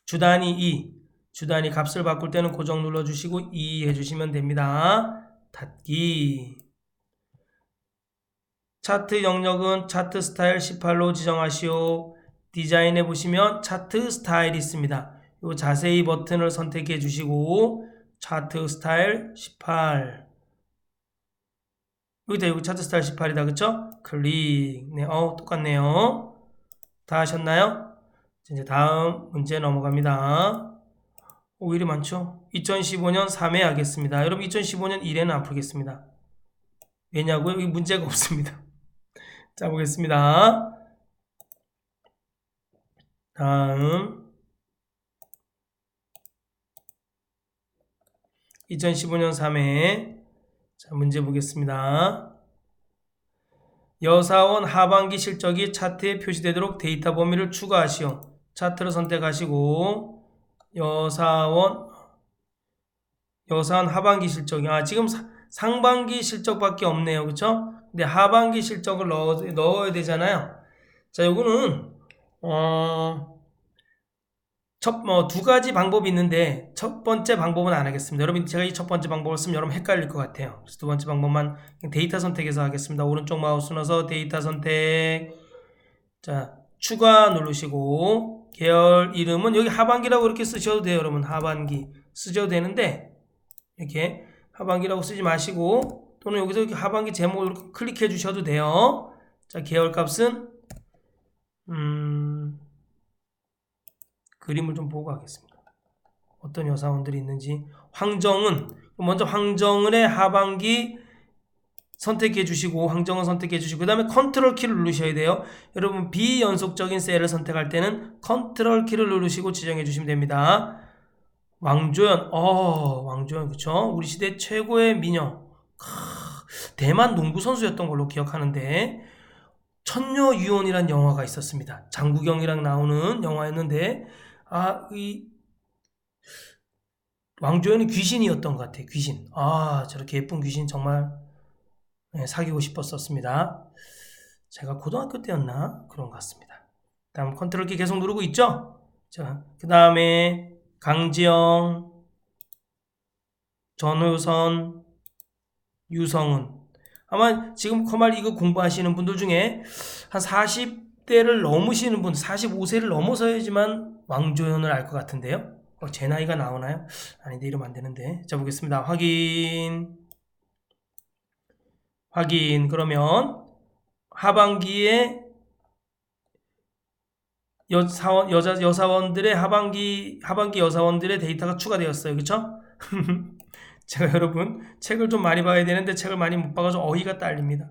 주단위 2 주단위 값을 바꿀 때는 고정 눌러주시고 2 해주시면 됩니다. 닫기. 차트 영역은 차트 스타일 18로 지정하시오. 디자인에 보시면 차트 스타일이 있습니다. 요 자세히 버튼을 선택해 주시고 차트 스타일 18 여기 차트 스타일 18이다, 그쵸? 클릭. 네, 똑같네요. 다 하셨나요? 이제 다음 문제 넘어갑니다. 오, 일이 많죠? 2015년 3회 하겠습니다. 여러분 2015년 1회는 안 풀겠습니다. 왜냐고요? 여기 문제가 없습니다. 자, 보겠습니다. 다음 2015년 3회 자, 문제 보겠습니다. 여사원 하반기 실적이 차트에 표시되도록 데이터 범위를 추가하시오. 차트를 선택하시고 여사원 하반기 실적이 지금 상반기 실적밖에 없네요. 그쵸? 근데 하반기 실적을 넣어야 되잖아요. 자, 요거는 두 가지 방법이 있는데 첫 번째 방법은 안 하겠습니다. 여러분 제가 이 첫 번째 방법을 쓰면 여러분 헷갈릴 것 같아요. 그래서 두 번째 방법만 데이터 선택해서 하겠습니다. 오른쪽 마우스 눌러서 데이터 선택. 자, 추가 누르시고 계열 이름은 여기 하반기라고 이렇게 쓰셔도 돼요. 여러분 하반기 쓰셔도 되는데 이렇게 하반기라고 쓰지 마시고 또는 여기서 이렇게 하반기 제목을 이렇게 클릭해 주셔도 돼요. 자, 계열 값은 그림을 좀 보고 하겠습니다. 어떤 여사원들이 있는지. 먼저 황정은의 하반기 선택해 주시고 황정은 선택해 주시고 그 다음에 컨트롤 키를 누르셔야 돼요. 여러분 비연속적인 셀을 선택할 때는 컨트롤 키를 누르시고 지정해 주시면 됩니다. 왕조연 그쵸? 우리 시대 최고의 미녀. 대만 농구 선수였던 걸로 기억하는데 천녀유혼이란 영화가 있었습니다. 장국영이랑 나오는 영화였는데 이 왕조연이 귀신이었던 것 같아요. 귀신. 저렇게 예쁜 귀신 정말 사귀고 싶었었습니다. 제가 고등학교 때였나? 그런 것 같습니다. 다음 컨트롤 키 계속 누르고 있죠? 자, 그 다음에 강지영, 전효선, 유성은. 아마 지금 커말 이거 공부하시는 분들 중에 한 40대를 넘으시는 분, 45세를 넘어서야지만 왕조연을 알 것 같은데요. 제 나이가 나오나요? 아닌데 이러면 안 되는데. 자, 보겠습니다. 확인. 그러면 하반기에 여사원들의 하반기 여사원들의 데이터가 추가되었어요. 그쵸? 제가 여러분 책을 좀 많이 봐야 되는데 책을 많이 못 봐가지고 어휘가 딸립니다.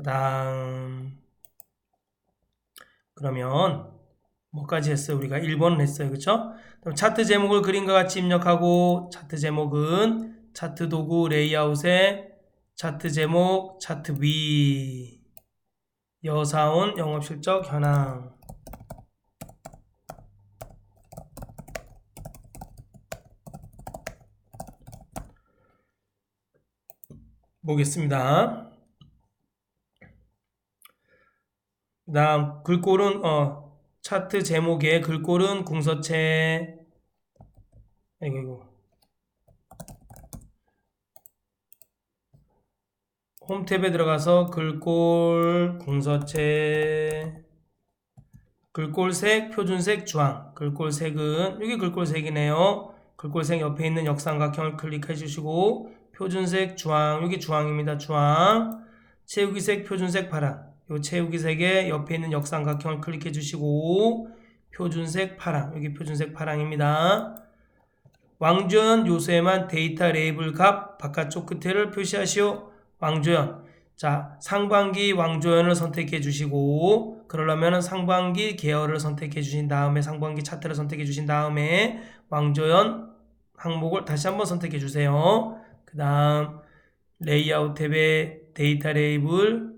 다음 그러면 뭐까지 했어요? 우리가 1번은 했어요. 그쵸? 그럼 차트 제목을 그림과 같이 입력하고 차트 제목은 차트 도구 레이아웃에 차트 제목 차트 위 여사원 영업실적 현황 보겠습니다. 그 다음 글꼴은 차트 제목에 글꼴은 궁서체. 이거 홈 탭에 들어가서 글꼴 궁서체, 글꼴색 표준색 주황. 글꼴색은 여기 글꼴색이네요. 글꼴색 옆에 있는 역삼각형을 클릭해 주시고 표준색 주황, 여기 주황입니다. 주황. 채우기색 표준색 파랑, 요 채우기색의 옆에 있는 역삼각형을 클릭해 주시고 표준색 파랑, 여기 표준색 파랑입니다. 왕조연 요소에만 데이터 레이블 값 바깥쪽 끝에를 표시하시오. 왕조연. 자, 상반기 왕조연을 선택해 주시고, 그러려면 상반기 계열을 선택해 주신 다음에 상반기 차트를 선택해 주신 다음에 왕조연 항목을 다시 한번 선택해 주세요. 그 다음 레이아웃 탭에 데이터 레이블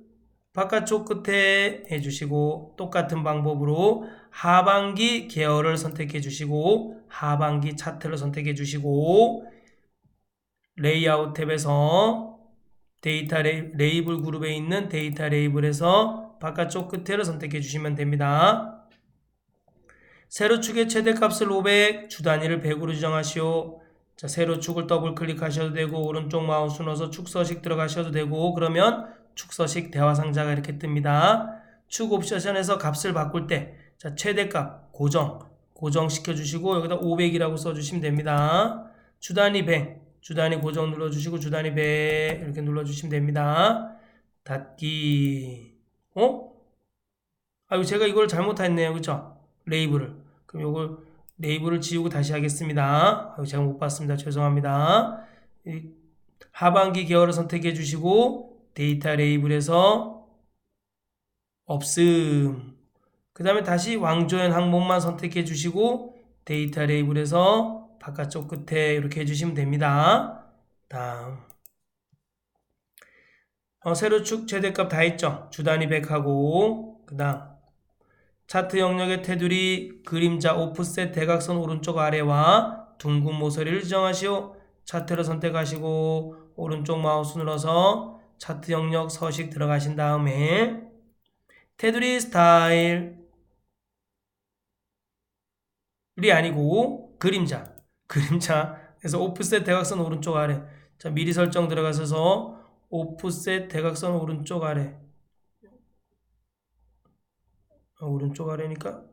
바깥쪽 끝에 해주시고 똑같은 방법으로 하반기 계열을 선택해 주시고 하반기 차트를 선택해 주시고 레이아웃 탭에서 데이터 레이블 그룹에 있는 데이터 레이블에서 바깥쪽 끝에를 선택해 주시면 됩니다. 세로축의 최대값을 500, 주 단위를 100으로 지정하시오. 자, 세로축을 더블 클릭하셔도 되고 오른쪽 마우스 눌러서 축 서식 들어가셔도 되고 그러면 축 서식 대화 상자가 이렇게 뜹니다. 축 옵션에서 값을 바꿀 때 자, 최대값 고정시켜 주시고 여기다 500이라고 써주시면 됩니다. 주 단위 100, 주 단위 고정 눌러주시고 주 단위 100 이렇게 눌러주시면 됩니다. 닫기. 아유, 제가 이걸 잘못했네요. 그쵸? 레이블을. 그럼 요걸 레이블을 지우고 다시 하겠습니다. 아유, 제가 못 봤습니다. 죄송합니다. 하반기 계열을 선택해 주시고 데이터 레이블에서 없음. 그 다음에 다시 왕조연 항목만 선택해 주시고 데이터 레이블에서 바깥쪽 끝에 이렇게 해주시면 됩니다. 다음 세로축 최대값 다 했죠. 주 단위 100하고 그 다음 차트 영역의 테두리 그림자 오프셋 대각선 오른쪽 아래와 둥근 모서리를 지정하시오. 차트를 선택하시고 오른쪽 마우스 눌러서 차트 영역 서식 들어가신 다음에 테두리 스타일이 아니고 그림자에서 오프셋 대각선 오른쪽 아래. 자, 미리 설정 들어가셔서 오프셋 대각선 오른쪽 아래. 오른쪽 아래니까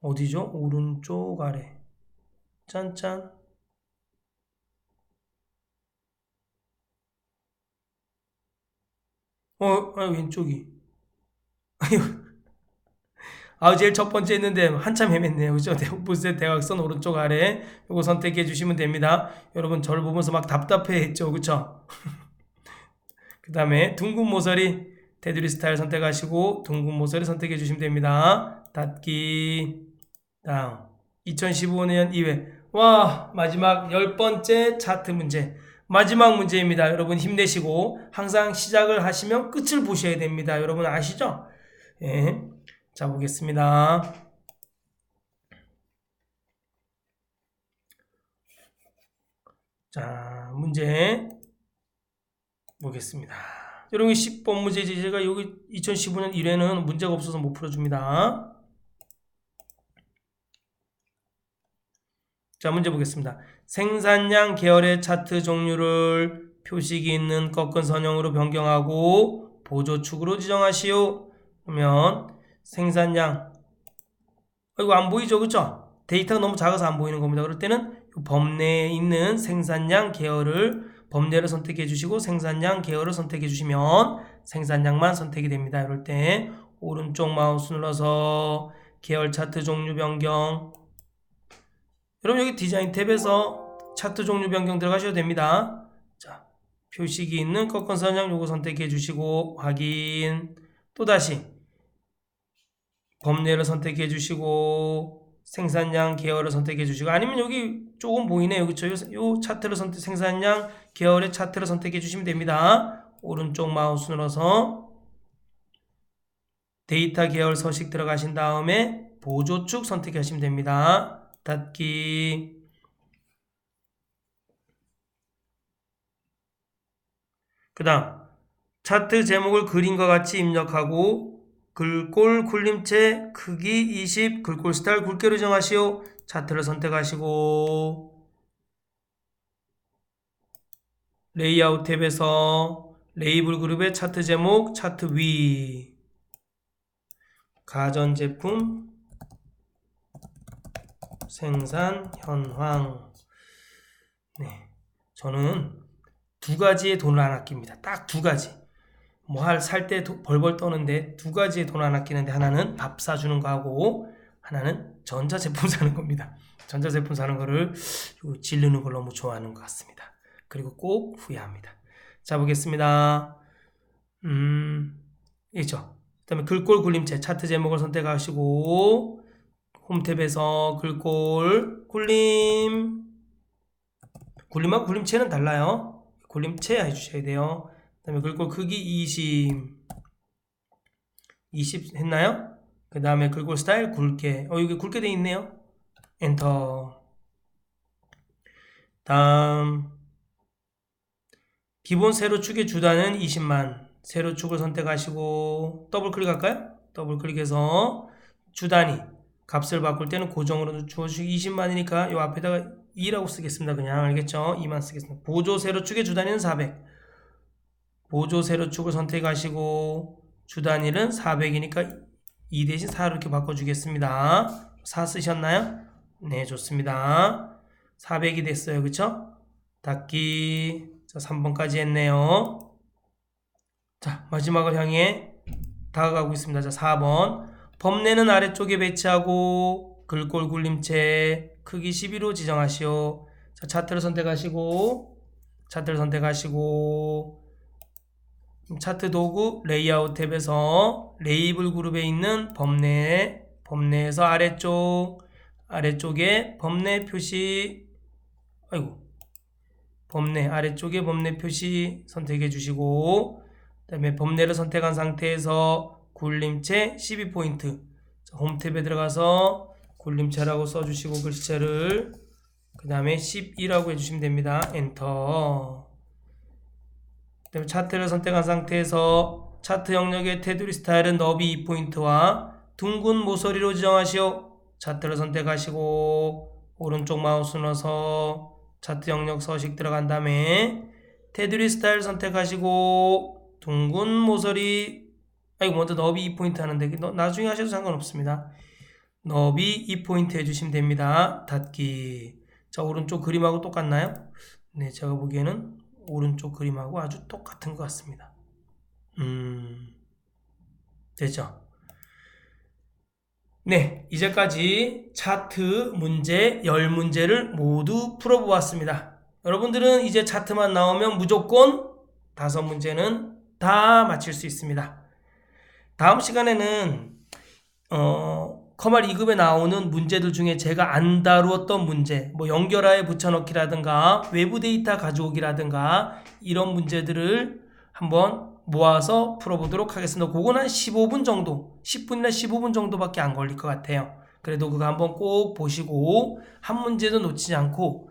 어디죠? 오른쪽 아래. 짠짠. 왼쪽이. 제일 첫 번째 있는데 한참 헤맸네요. 그죠? 오프셋 대각선 오른쪽 아래. 요거 선택해 주시면 됩니다. 여러분 저를 보면서 막 답답해 했죠. 그쵸? 그 다음에 둥근 모서리 테두리 스타일 선택하시고 둥근 모서리 선택해 주시면 됩니다. 닫기. 다음 2015년 2회 와, 마지막 10번째 차트 문제, 마지막 문제입니다. 여러분 힘내시고 항상 시작을 하시면 끝을 보셔야 됩니다. 여러분 아시죠? 예. 자, 보겠습니다. 자, 문제 보겠습니다. 여러분 10번 문제 제가 여기 2015년 1회는 문제가 없어서 못 풀어줍니다. 자, 문제 보겠습니다. 생산량 계열의 차트 종류를 표식이 있는 꺾은 선형으로 변경하고 보조축으로 지정하시오. 그러면 생산량 이거 안 보이죠? 그쵸? 데이터가 너무 작아서 안 보이는 겁니다. 그럴 때는 범내에 있는 생산량 계열을 범례를 선택해 주시고 생산량 계열을 선택해 주시면 생산량만 선택이 됩니다. 이럴 때 오른쪽 마우스 눌러서 계열 차트 종류 변경. 여러분 여기 디자인 탭에서 차트 종류 변경 들어가셔도 됩니다. 자, 표식이 있는 꺾은 선형 요거 선택해 주시고 확인. 또다시 범례를 선택해 주시고 생산량 계열을 선택해 주시고 아니면 여기 조금 보이네요. 그쵸? 요 차트를 생산량 계열의 차트를 선택해 주시면 됩니다. 오른쪽 마우스 눌러서 데이터 계열 서식 들어가신 다음에 보조축 선택하시면 됩니다. 닫기. 그 다음 차트 제목을 그림과 같이 입력하고 글꼴 굴림체 크기 20 글꼴 스타일 굵게로 정하시오. 차트를 선택하시고 레이아웃 탭에서 레이블 그룹의 차트 제목 차트 위 가전제품 생산 현황. 네, 저는 두 가지의 돈을 안 아낍니다. 딱 두 가지. 뭐 살 때 벌벌 떠는데 두 가지의 돈을 안 아끼는데 하나는 밥 사주는 거 하고 하나는 전자제품 사는 겁니다. 전자제품 사는 거를 지르는 걸 너무 좋아하는 것 같습니다. 그리고 꼭 후회합니다. 자, 보겠습니다. 있죠. 그 다음에 글꼴 굴림체 차트 제목을 선택하시고 홈탭에서 글꼴 굴림하고 굴림체는 달라요. 굴림체 해주셔야 돼요. 그 다음에 글꼴 크기 20 했나요? 그 다음에 글꼴 스타일 굵게 여기 굵게 돼 있네요. 엔터. 다음 기본 세로축의 주단은 20만 세로축을 선택하시고 더블 클릭할까요? 더블 클릭해서 주단위 값을 바꿀 때는 고정으로 주어주기 20만이니까 요 앞에다가 2라고 쓰겠습니다. 그냥 알겠죠? 2만 쓰겠습니다. 보조 세로축의 주단위는 400 보조 세로축을 선택하시고 주단위는 400이니까 2 대신 4로 이렇게 바꿔주겠습니다. 4 쓰셨나요? 네, 좋습니다. 400이 됐어요. 그쵸? 닫기. 자, 3번까지 했네요. 자, 마지막을 향해 다가가고 있습니다. 자, 4번. 범례는 아래쪽에 배치하고 글꼴 굴림체 크기 12로 지정하시오. 자, 차트를 선택하시고 차트 도구 레이아웃 탭에서 레이블 그룹에 있는 범례에서 아래쪽에 범례 표시 아래쪽에 범례 표시 선택해 주시고 그 다음에 범례를 선택한 상태에서 굴림체 12포인트 홈탭에 들어가서 굴림체라고 써주시고 글씨체를 그 다음에 12라고 해주시면 됩니다. 엔터. 그 다음에 차트를 선택한 상태에서 차트 영역의 테두리 스타일은 너비 2포인트와 둥근 모서리로 지정하시오. 차트를 선택하시고 오른쪽 마우스 넣어서 차트 영역 서식 들어간 다음에 테두리 스타일 선택하시고 둥근 모서리 먼저 너비 2포인트 하는데 나중에 하셔도 상관없습니다. 너비 2포인트 해주시면 됩니다. 닫기. 자, 오른쪽 그림하고 똑같나요? 네, 제가 보기에는 오른쪽 그림하고 아주 똑같은 것 같습니다. 됐죠? 네, 이제까지 차트 문제 10문제를 모두 풀어보았습니다. 여러분들은 이제 차트만 나오면 무조건 5문제는 다 맞힐 수 있습니다. 다음 시간에는 커말 2급에 나오는 문제들 중에 제가 안 다루었던 문제, 뭐 연결하에 붙여넣기라든가 외부 데이터 가져오기라든가 이런 문제들을 한번 모아서 풀어보도록 하겠습니다. 그건 한 15분 정도, 10분이나 15분 정도밖에 안 걸릴 것 같아요. 그래도 그거 한번 꼭 보시고 한 문제도 놓치지 않고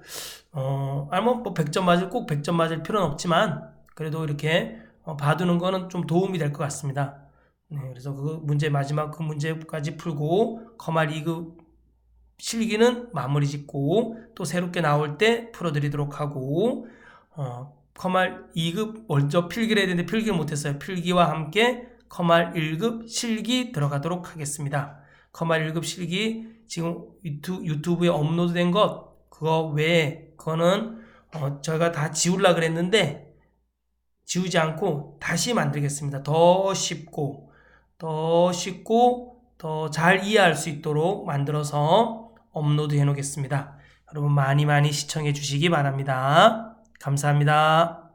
뭐 100점 맞을 꼭 100점 맞을 필요는 없지만 그래도 이렇게 봐두는 거는 좀 도움이 될 것 같습니다. 네, 그래서 그 문제 마지막 그 문제까지 풀고 커말 2급 실기는 마무리 짓고 또 새롭게 나올 때 풀어드리도록 하고 커말 2급 먼저 필기를 해야 되는데 필기를 못했어요. 필기와 함께 커말 1급 실기 들어가도록 하겠습니다. 커말 1급 실기 지금 유튜브에 업로드된 것 그거 외에 그거는 저희가 다 지우려고 그랬는데 지우지 않고 다시 만들겠습니다. 더 쉽고 더 잘 이해할 수 있도록 만들어서 업로드 해 놓겠습니다. 여러분 많이 시청해 주시기 바랍니다. 감사합니다.